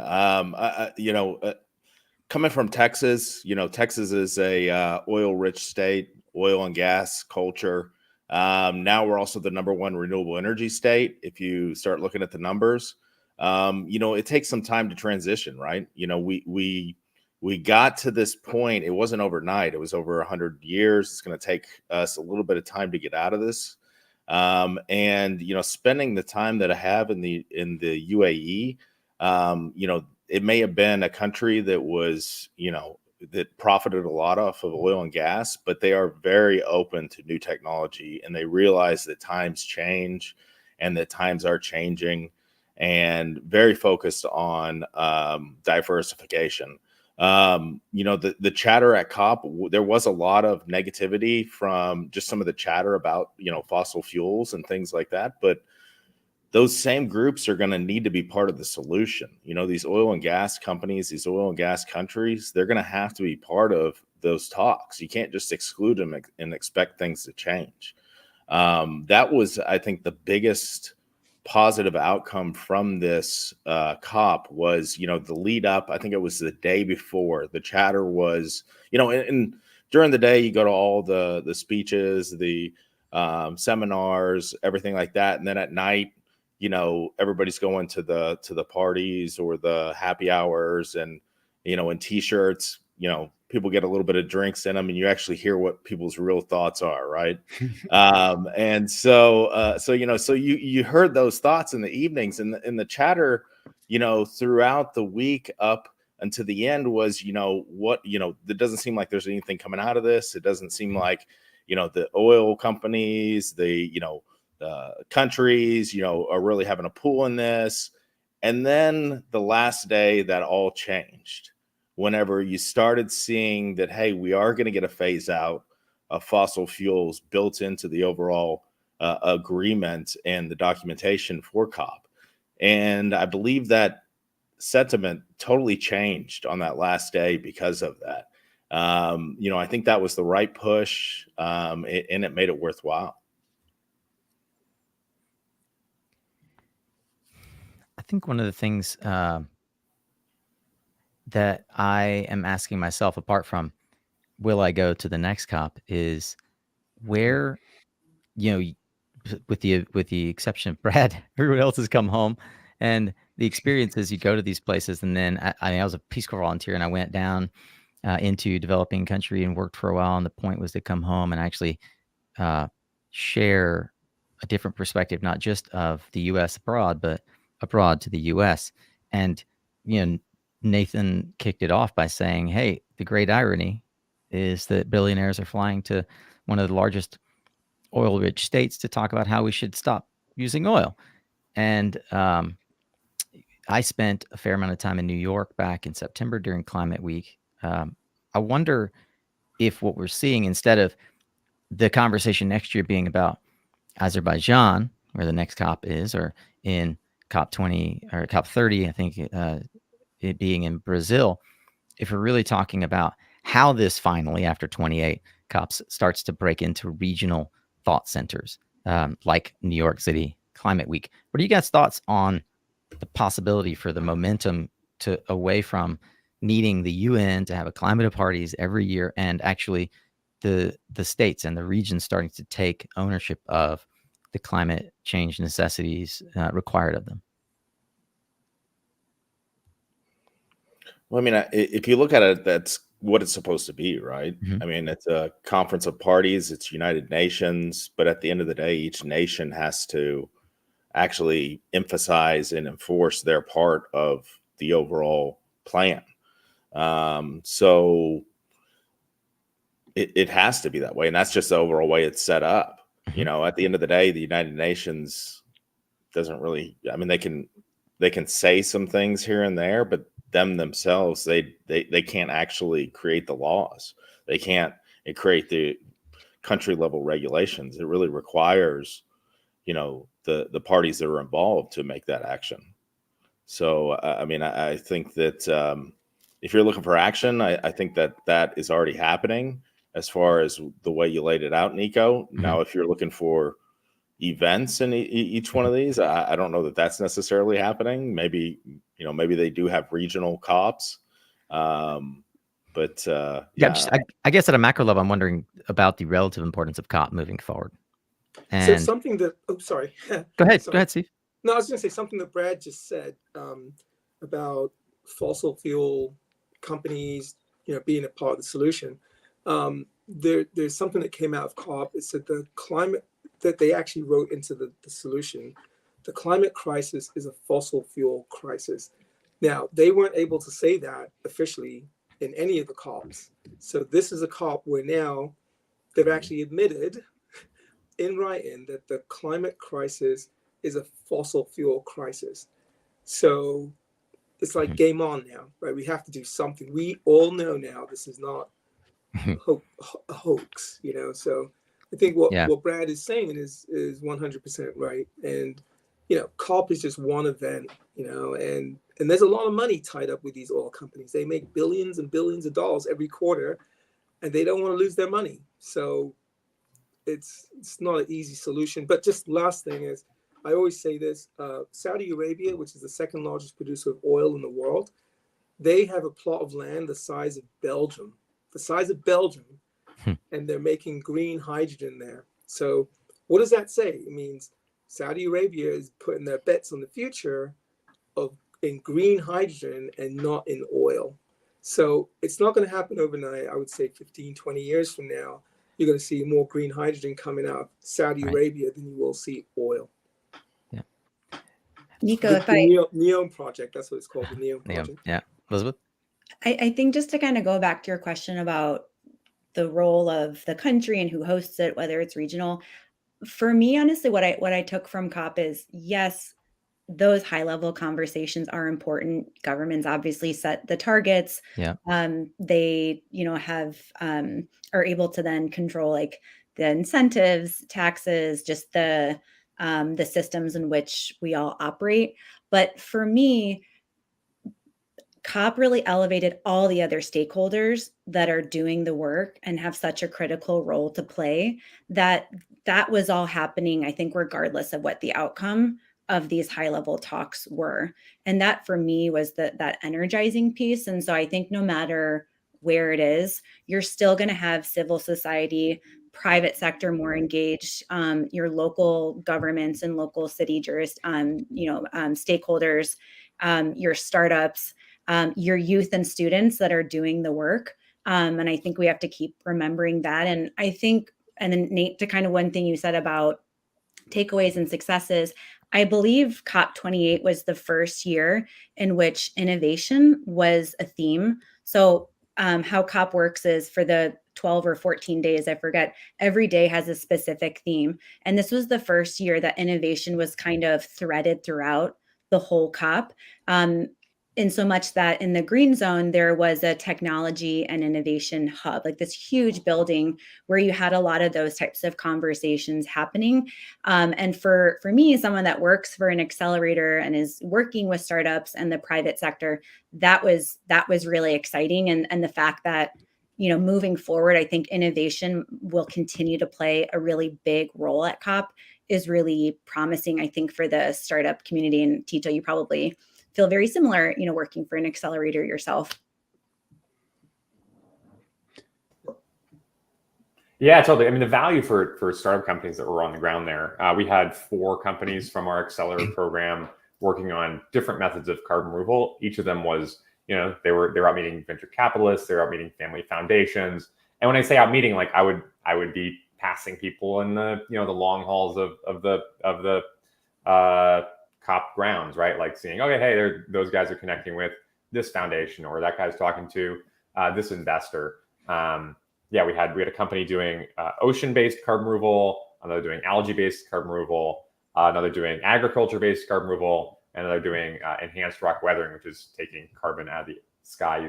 Coming from Texas, Texas is a oil-rich state, oil and gas culture. Now we're also the #1 renewable energy state. If you start looking at the numbers, it takes some time to transition, right? We got to this point. It wasn't overnight. It was over 100 years. It's going to take us a little bit of time to get out of this. And spending the time that I have in the UAE, it may have been a country that was, that profited a lot off of oil and gas, but they are very open to new technology, and they realize that times change and that times are changing, and very focused on diversification. The chatter at COP, there was a lot of negativity from just some of the chatter about, fossil fuels and things like that. But those same groups are going to need to be part of the solution. These oil and gas companies, these oil and gas countries, they're going to have to be part of those talks. You can't just exclude them and expect things to change. That was, I think, the biggest positive outcome from this COP was, the lead up. I think it was the day before. The chatter was, and during the day you go to all the speeches, the seminars, everything like that, and then at night, everybody's going to the parties or the happy hours, and in t-shirts, people get a little bit of drinks in them, and you actually hear what people's real thoughts are, right? And so you heard those thoughts in the evenings, and the chatter, throughout the week up until the end was, it doesn't seem like there's anything coming out of this. It doesn't seem like, the oil companies, the countries, are really having a pool in this. And then the last day, that all changed. Whenever you started seeing that, hey, we are going to get a phase out of fossil fuels built into the overall agreement and the documentation for COP. And I believe that sentiment totally changed on that last day because of that. I think that was the right push, and it made it worthwhile. I think one of the things that I am asking myself, apart from will I go to the next COP, is where, with the exception of Brad, everyone else has come home, and the experience is you go to these places, and then I was a Peace Corps volunteer, and I went down into developing country and worked for a while, and the point was to come home and actually share a different perspective, not just of the U.S. abroad, but abroad to the U.S. And Nathan kicked it off by saying, hey, the great irony is that billionaires are flying to one of the largest oil-rich states to talk about how we should stop using oil. And I spent a fair amount of time in New York back in September during Climate Week. I wonder if what we're seeing, instead of the conversation next year being about Azerbaijan, where the next COP is, or in COP20 or COP30, I think it being in Brazil, if we're really talking about how this finally, after 28 COPs, starts to break into regional thought centers, like New York City Climate Week. What are you guys' thoughts on the possibility for the momentum to away from needing the UN to have a climate of parties every year, and actually the states and the regions starting to take ownership of the climate change necessities required of them? Well, I mean, if you look at it, that's what it's supposed to be, right? Mhm. I mean, it's a conference of parties, it's United Nations, but at the end of the day, each nation has to actually emphasize and enforce their part of the overall plan. So it has to be that way, and that's just the overall way it's set up. Mhm. At the end of the day, the United Nations doesn't really, I mean, they can say some things here and there, but themselves, they can't actually create the laws. They can't create the country level regulations. It really requires, the parties that are involved to make that action. So, I mean, I think that if you're looking for action, I think that is already happening as far as the way you laid it out, Nico. Mhm. Now, if you're looking for events in each one of these, I don't know that that's necessarily happening. Maybe, maybe they do have regional COPs. But Yeah, I guess at a macro level, I'm wondering about the relative importance of COP moving forward. So And something that, oh, sorry. go ahead, Sorry. Steve. No, I was going to say something that Brad just said about fossil fuel companies, being a part of the solution. There's something that came out of COP. It said the climate that they actually wrote into the solution. The climate crisis is a fossil fuel crisis. Now, they weren't able to say that officially in any of the COPs. So this is a COP where now they've actually admitted in writing that the climate crisis is a fossil fuel crisis. So it's like game on now, right? We have to do something. We all know now this is not a hoax, you know. So I think what Brad is saying is 100% right. And you know, COP is just one event, you know, and there's a lot of money tied up with these oil companies. They make billions and billions of dollars every quarter, and they don't want to lose their money. So it's not an easy solution. But just last thing is, I always say this, Saudi Arabia, which is the second largest producer of oil in the world, they have a plot of land the size of Belgium, and they're making green hydrogen there. So what does that say? It means Saudi Arabia is putting their bets on the future in green hydrogen and not in oil. So it's not going to happen overnight. I would say 15, 20 years from now, you're going to see more green hydrogen coming out of Saudi Arabia than you will see oil. Nico, the NEOM project, that's what it's called, the NEOM project. Yeah. Elizabeth? I think just to kind of go back to your question about the role of the country and who hosts it, whether it's regional, for me, honestly, what I took from COP is, yes, those high level conversations are important. Governments obviously set the targets. Yeah. They, you know, are able to then control like the incentives, taxes, just the systems in which we all operate. But for me, COP really elevated all the other stakeholders that are doing the work and have such a critical role to play, that was all happening, I think, regardless of what the outcome of these high level talks were. And that for me was that energizing piece. And so I think no matter where it is, you're still going to have civil society, private sector more engaged, your local governments and local city stakeholders, your startups, your youth and students that are doing the work. And I think we have to keep remembering that. And I think, and then Nate, to kind of one thing you said about takeaways and successes, I believe COP28 was the first year in which innovation was a theme. So how COP works is for the 12 or 14 days, I forget, every day has a specific theme. And this was the first year that innovation was kind of threaded throughout the whole COP. In so much that in the green zone, there was a technology and innovation hub, like this huge building where you had a lot of those types of conversations happening. And for me, someone that works for an accelerator and is working with startups and the private sector, that was really exciting. And the fact that, you know, moving forward, I think innovation will continue to play a really big role at COP is really promising, I think, for the startup community. And TITO, you probably feel very similar, you know, working for an accelerator yourself. Yeah, totally. I mean, the value for startup companies that were on the ground there, we had 4 companies from our accelerator program working on different methods of carbon removal. Each of them was, you know, they were out meeting venture capitalists, they were out meeting family foundations. And when I say out meeting, like I would be passing people in the, you know, the long halls of the COP grounds, right? Like seeing, okay, hey, those guys are connecting with this foundation, or that guy's talking to this investor. Yeah, we had a company doing ocean-based carbon removal, another doing algae-based carbon removal, another doing agriculture-based carbon removal, and another doing enhanced rock weathering, which is taking carbon out of the sky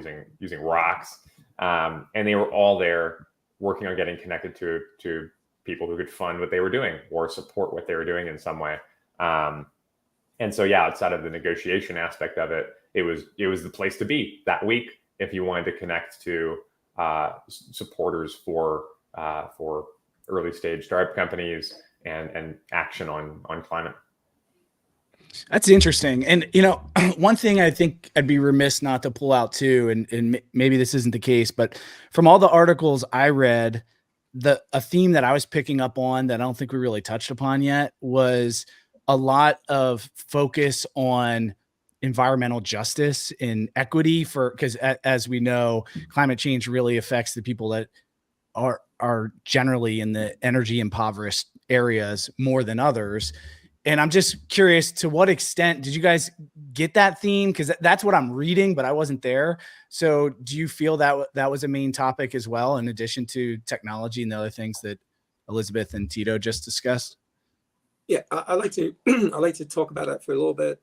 using rocks. And they were all there working on getting connected to people who could fund what they were doing or support what they were doing in some way. And so, yeah, outside of the negotiation aspect of it, it was the place to be that week if you wanted to connect to supporters for early stage startup companies and action on climate. That's interesting. And, you know, one thing I think I'd be remiss not to pull out too, and maybe this isn't the case, but from all the articles I read, a theme that I was picking up on that I don't think we really touched upon yet was a lot of focus on environmental justice and equity, because as we know, climate change really affects the people that are generally in the energy impoverished areas more than others. And I'm just curious, to what extent did you guys get that theme? Because that's what I'm reading, but I wasn't there. So do you feel that that was a main topic as well, in addition to technology and the other things that Elizabeth and Tito just discussed? Yeah, I like to I like to talk about that for a little bit.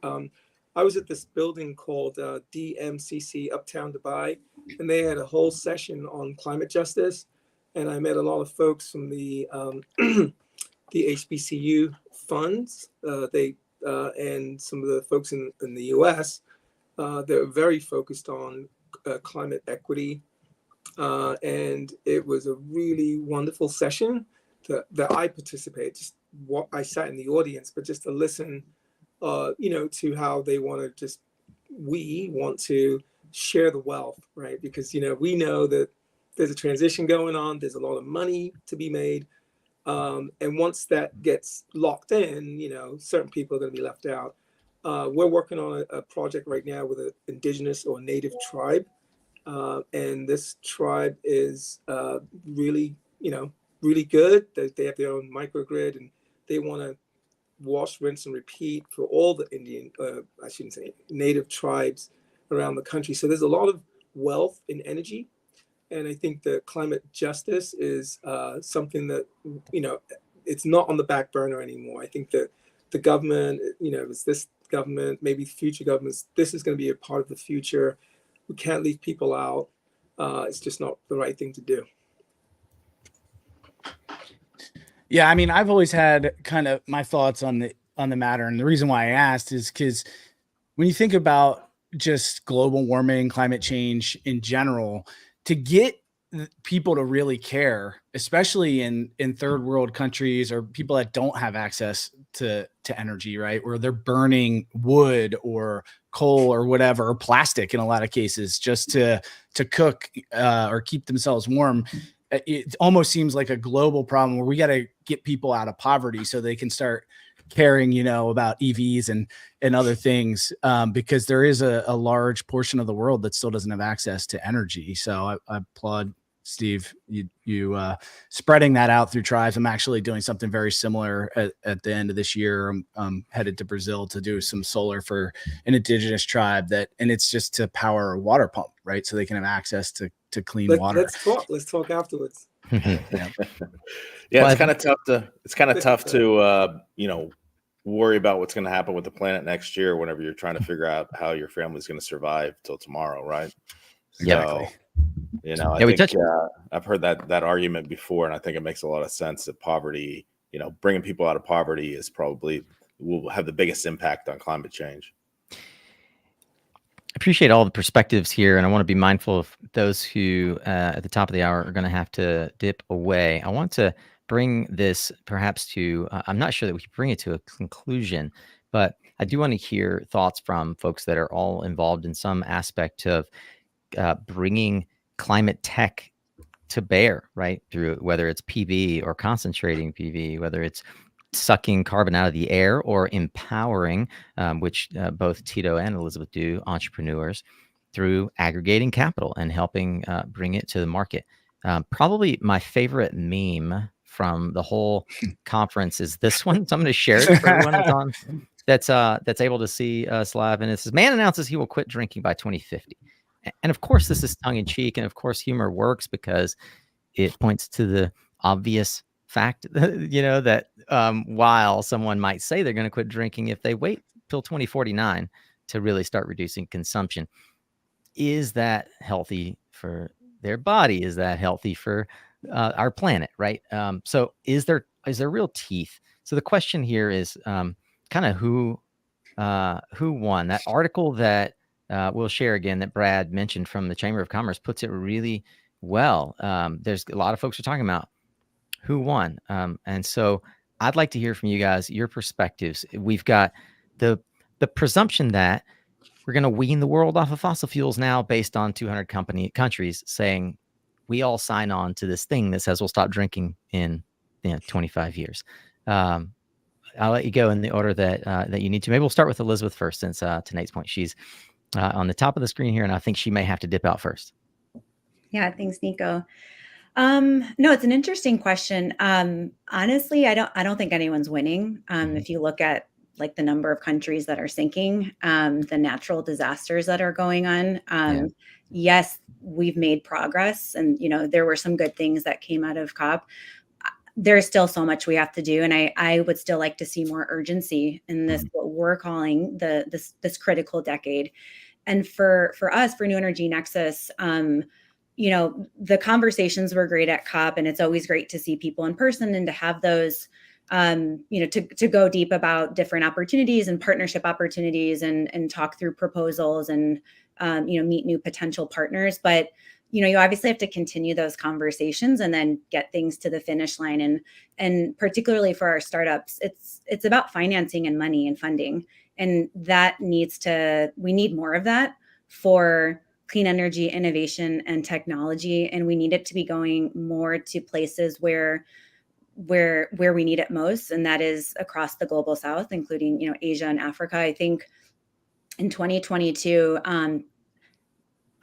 I was at this building called DMCC Uptown Dubai, and they had a whole session on climate justice. And I met a lot of folks from the the HBCU funds. And some of the folks in the U.S. They're very focused on climate equity, and it was a really wonderful session that I participated. Just what I sat in the audience, but just to listen, to how they want to we want to share the wealth, right? Because we know that there's a transition going on. There's a lot of money to be made. And once that gets locked in, certain people are going to be left out. We're working on a project right now with an indigenous or native tribe. And this tribe is really, really good. They have their own microgrid, and they want to wash, rinse, and repeat for all the native tribes around the country. So there's a lot of wealth in energy. And I think that climate justice is something that, it's not on the back burner anymore. I think that the government, it's this government, maybe future governments, this is going to be a part of the future. We can't leave people out. It's just not the right thing to do. Yeah, I mean, I've always had kind of my thoughts on the matter, and the reason why I asked is because when you think about just global warming, climate change in general, to get people to really care, especially in third world countries or people that don't have access to energy, right, where they're burning wood or coal or whatever, or plastic in a lot of cases, just to cook or keep themselves warm. It almost seems like a global problem where we got to get people out of poverty so they can start caring, about EVs and other things, because there is a large portion of the world that still doesn't have access to energy. So I applaud Steve, you spreading that out through tribes. I'm actually doing something very similar at the end of this year. I'm headed to Brazil to do some solar for an indigenous tribe and it's just to power a water pump, right? So they can have access to clean water. Let's talk afterwards. Yeah, it's kind of tough to worry about what's going to happen with the planet next year whenever you're trying to figure out how your family's going to survive till tomorrow, right? Yeah. So, I think I've heard that argument before, and I think it makes a lot of sense that poverty, bringing people out of poverty will have the biggest impact on climate change. Appreciate all the perspectives here, and I want to be mindful of those who at the top of the hour are going to have to dip away. I want to bring this perhaps to I'm not sure that we can bring it to a conclusion, but I do want to hear thoughts from folks that are all involved in some aspect of bringing climate tech to bear, right, through whether it's PV or concentrating PV, whether it's sucking carbon out of the air or empowering, which both Tito and Elizabeth do, entrepreneurs through aggregating capital and helping bring it to the market. Probably my favorite meme from the whole conference is this one. So I'm going to share it for everyone that's able to see us live. And it says, "Man announces he will quit drinking by 2050. And of course, this is tongue in cheek. And of course, humor works because it points to the obvious fact, that while someone might say they're going to quit drinking, if they wait till 2049 to really start reducing consumption, is that healthy for their body? Is that healthy for our planet? Right. So is there real teeth? So the question here is kind of who won. That article that we'll share again that Brad mentioned from the Chamber of Commerce puts it really well. There's a lot of folks are talking about who won. And so I'd like to hear from you guys, your perspectives. We've got the presumption that we're going to wean the world off of fossil fuels now based on 200 countries saying we all sign on to this thing that says we'll stop drinking in 25 years. I'll let you go in the order that you need to. Maybe we'll start with Elizabeth first, since to Nate's point, she's on the top of the screen here, and I think she may have to dip out first. Yeah, thanks, Nico. No, it's an interesting question. Honestly, I don't think anyone's winning. If you look at like the number of countries that are sinking, the natural disasters that are going on. Yes, we've made progress, and there were some good things that came out of COP. There's still so much we have to do, and I would still like to see more urgency in this, what we're calling this critical decade. And for us, for New Energy Nexus, the conversations were great at COP, and it's always great to see people in person and to have those, to go deep about different opportunities and partnership opportunities and talk through proposals and, meet new potential partners. But you obviously have to continue those conversations and then get things to the finish line. And particularly for our startups, it's about financing and money and funding. And we need more of that for clean energy innovation and technology. And we need it to be going more to places where we need it most. And that is across the global South, including, Asia and Africa. I think in 2022,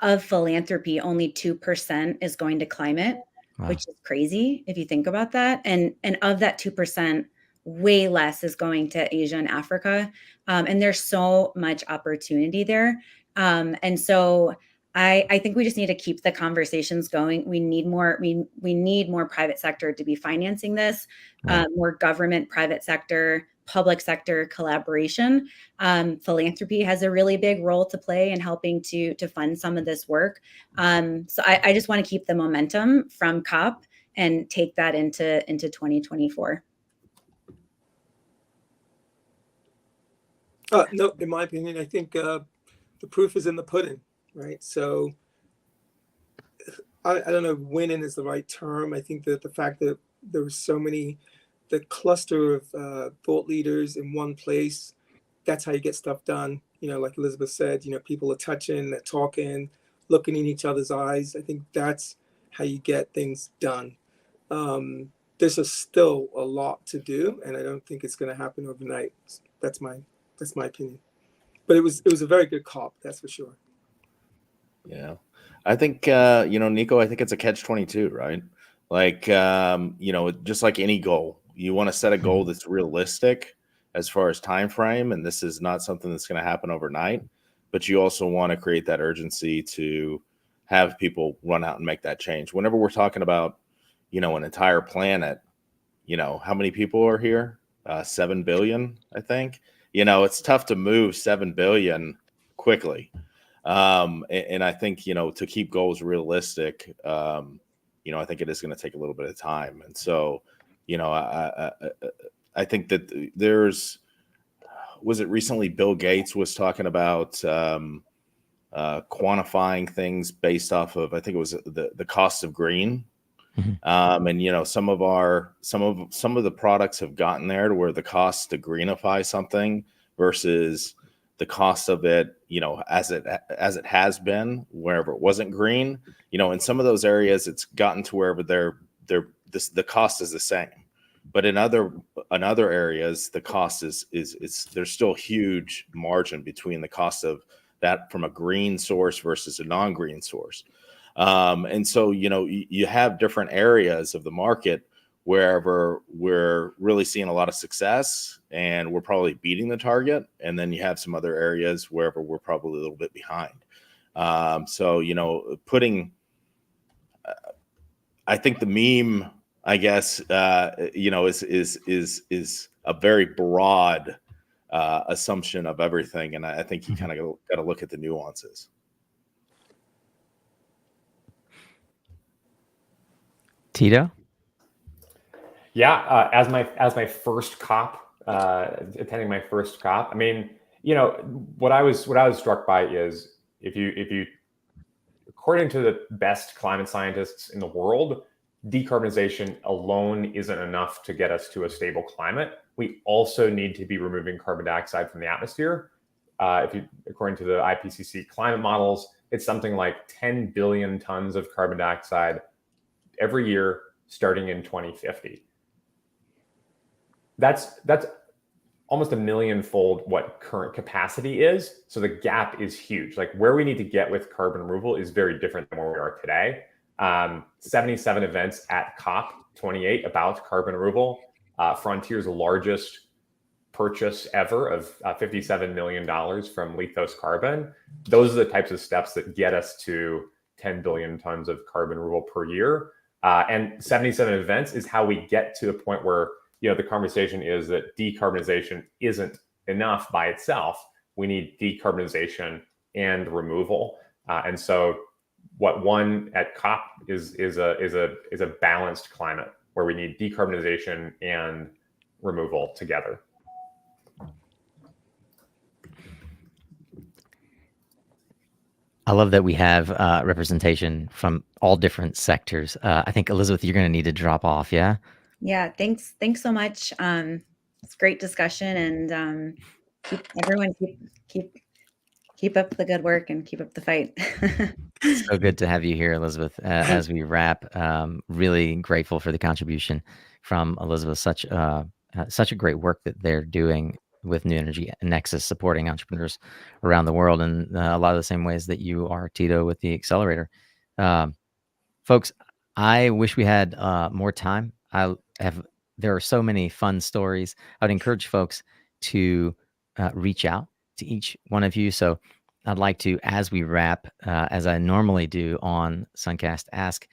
of philanthropy, only 2% is going to climate, which is crazy if you think about that. And of that 2%, way less is going to Asia and Africa. And there's so much opportunity there. And so I think we just need to keep the conversations going. We need more private sector to be financing this, more government, private sector, public sector collaboration. Philanthropy has a really big role to play in helping to fund some of this work. So I just want to keep the momentum from COP and take that into 2024. No, in my opinion, I think the proof is in the pudding, right? So I don't know if winning is the right term. I think that the fact that there were so many, the cluster of thought leaders in one place, that's how you get stuff done. Like Elizabeth said, people are touching, they're talking, looking in each other's eyes. I think that's how you get things done. There's still a lot to do, and I don't think it's going to happen overnight. That's my opinion. But it was a very good COP, that's for sure. Yeah, I think Nico, I think it's a catch-22, right? Like just like any goal, you want to set a goal that's realistic as far as time frame, and this is not something that's going to happen overnight. But you also want to create that urgency to have people run out and make that change. Whenever we're talking about an entire planet, how many people are here? 7 billion, I think. It's tough to move 7 billion quickly. And I think, to keep goals realistic, I think it is going to take a little bit of time. And so, I think that was it recently Bill Gates was talking about quantifying things based off of, I think it was the cost of green. And some of the products have gotten there to where the cost to greenify something versus the cost of it, as it has been wherever it wasn't green, in some of those areas it's gotten to wherever the cost is the same, but in other areas the cost is there's still huge margin between the cost of that from a green source versus a non-green source. And so, you have different areas of the market wherever we're really seeing a lot of success and we're probably beating the target. And then you have some other areas wherever we're probably a little bit behind. So, I think the meme, I guess, is a very broad assumption of everything. And I think you kind of got to look at the nuances. Tito? Yeah, as my first COP, attending my first COP. I mean, what I was struck by is if you according to the best climate scientists in the world, decarbonization alone isn't enough to get us to a stable climate. We also need to be removing carbon dioxide from the atmosphere. According to the IPCC climate models, it's something like 10 billion tons of carbon dioxide every year starting in 2050. That's almost a millionfold what current capacity is. So the gap is huge. Like where we need to get with carbon removal is very different than where we are today. 77 events at COP28 about carbon removal. Frontier's largest purchase ever of $57 million from 𝙤𝙧𝗢𝐽𝑚𝙂. Those are the types of steps that get us to 10 billion tons of carbon removal per year. And 77 events is how we get to a point where, you know, the conversation is that decarbonization isn't enough by itself. We need decarbonization and removal. And so what won at COP is a balanced climate where we need decarbonization and removal together. I love that we have representation from all different sectors. I think, Elizabeth, you're going to need to drop off. Yeah. Yeah. Thanks so much. It's great discussion, and everyone keep up the good work and keep up the fight. So good to have you here, Elizabeth. As we wrap, really grateful for the contribution from Elizabeth. Such a great work that they're doing with New Energy Nexus, supporting entrepreneurs around the world in a lot of the same ways that you are, Tito, with the accelerator. Folks, I wish we had more time. There are so many fun stories. I would encourage folks to reach out to each one of you. So I'd like to, as we wrap, as I normally do on Suncast Ask,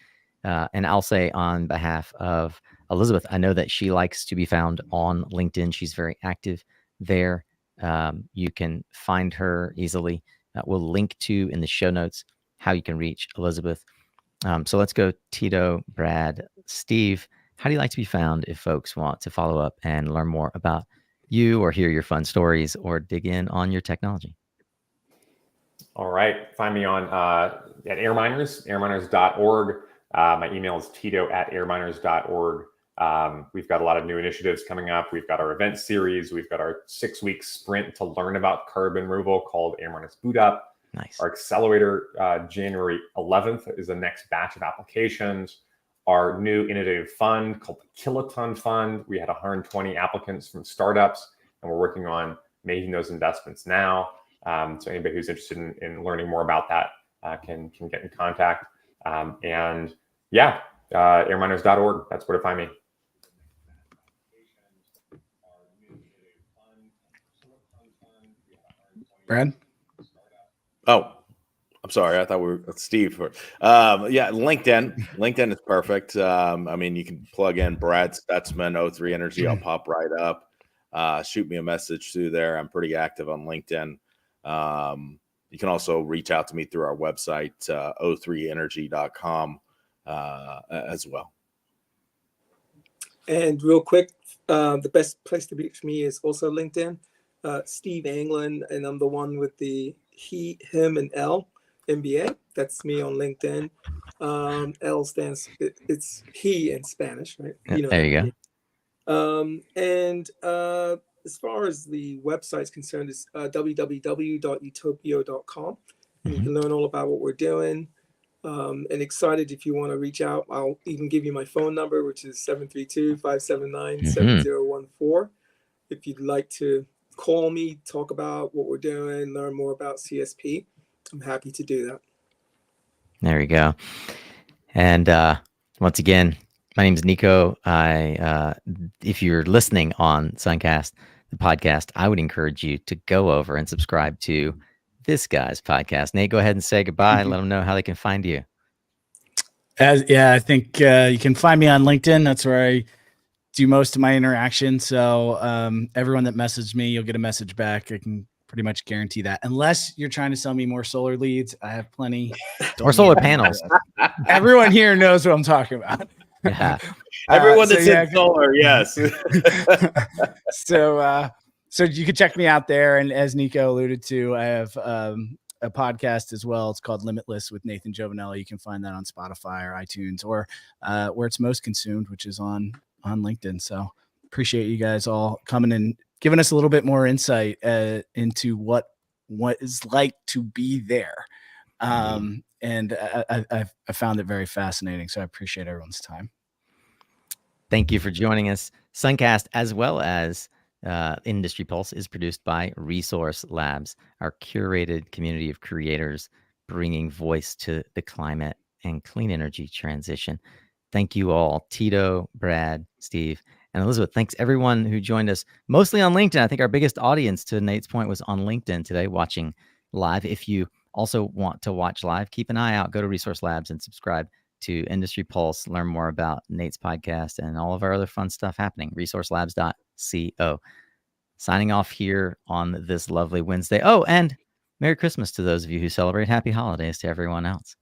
and I'll say on behalf of Elizabeth, I know that she likes to be found on LinkedIn. She's very active there. You can find her easily. We'll link to in the show notes how you can reach Elizabeth. So let's go, Tito, Brad, Steve. How do you like to be found if folks want to follow up and learn more about you, or hear your fun stories, or dig in on your technology? All right. Find me on at AirMiners, airminers.org. My email is tito@airminers.org. We've got a lot of new initiatives coming up. We've got our event series. We've got our 6-week sprint to learn about carbon removal called AirMiners Boot Up. Nice. Our accelerator, January 11th, is the next batch of applications. Our new innovative fund called the Kiloton Fund. We had 120 applicants from startups, and we're working on making those investments now. So anybody who's interested in learning more about that can get in contact. And yeah, airminers.org. That's where to find me. Brad? Oh, I'm sorry. I thought we were Steve. Yeah, LinkedIn is perfect. I mean, you can plug in Brad Stutzman, O3 Energy. I'll pop right up. Shoot me a message through there. I'm pretty active on LinkedIn. You can also reach out to me through our website, o3energy.com, as well. And real quick, the best place to reach me is also LinkedIn. Steve Anglin, and I'm the one with the he, him, and L MBA. That's me on LinkedIn. L stands, it's he in Spanish, right? You know, there you go. And as far as the website's concerned, it's www.𝑳𝑰𝑽𝑽𝑬𝑺𝑍𝑚. You can learn all about what we're doing. And excited if you want to reach out. I'll even give you my phone number, which is 732-579-7014. If you'd like to call me, talk about what we're doing, learn more about CSP, I'm happy to do that. There we go. And once again, my name is Nico. If you're listening on Suncast, the podcast, I would encourage you to go over and subscribe to this guy's podcast. Nate, go ahead and say goodbye. Let them know how they can find you. I think you can find me on LinkedIn. That's where I do most of my interaction. So everyone that messaged me, you'll get a message back. I can pretty much guarantee that. Unless you're trying to sell me more solar leads, I have plenty. Or solar panels. Everyone here knows what I'm talking about. Yeah. Everyone that's in solar, yes. So you can check me out there. And as Nico alluded to, I have a podcast as well. It's called Limitless with Nathan Jovanelly. You can find that on Spotify or iTunes, or where it's most consumed, which is on LinkedIn. So appreciate you guys all coming and giving us a little bit more insight into what it's like to be there. And I found it very fascinating. So I appreciate everyone's time. Thank you for joining us. Suncast, as well as Industry Pulse, is produced by Resource Labs, our curated community of creators bringing voice to the climate and clean energy transition. Thank you all, Tito, Brad, Steve, And Elizabeth, thanks everyone who joined us, mostly on LinkedIn. I think our biggest audience, to Nate's point, was on LinkedIn today watching live. If you also want to watch live, keep an eye out. Go to Resource Labs and subscribe to Industry Pulse. Learn more about Nate's podcast and all of our other fun stuff happening. resourcelabs.co. Signing off here on this lovely Wednesday. Oh, and Merry Christmas to those of you who celebrate. Happy holidays to everyone else.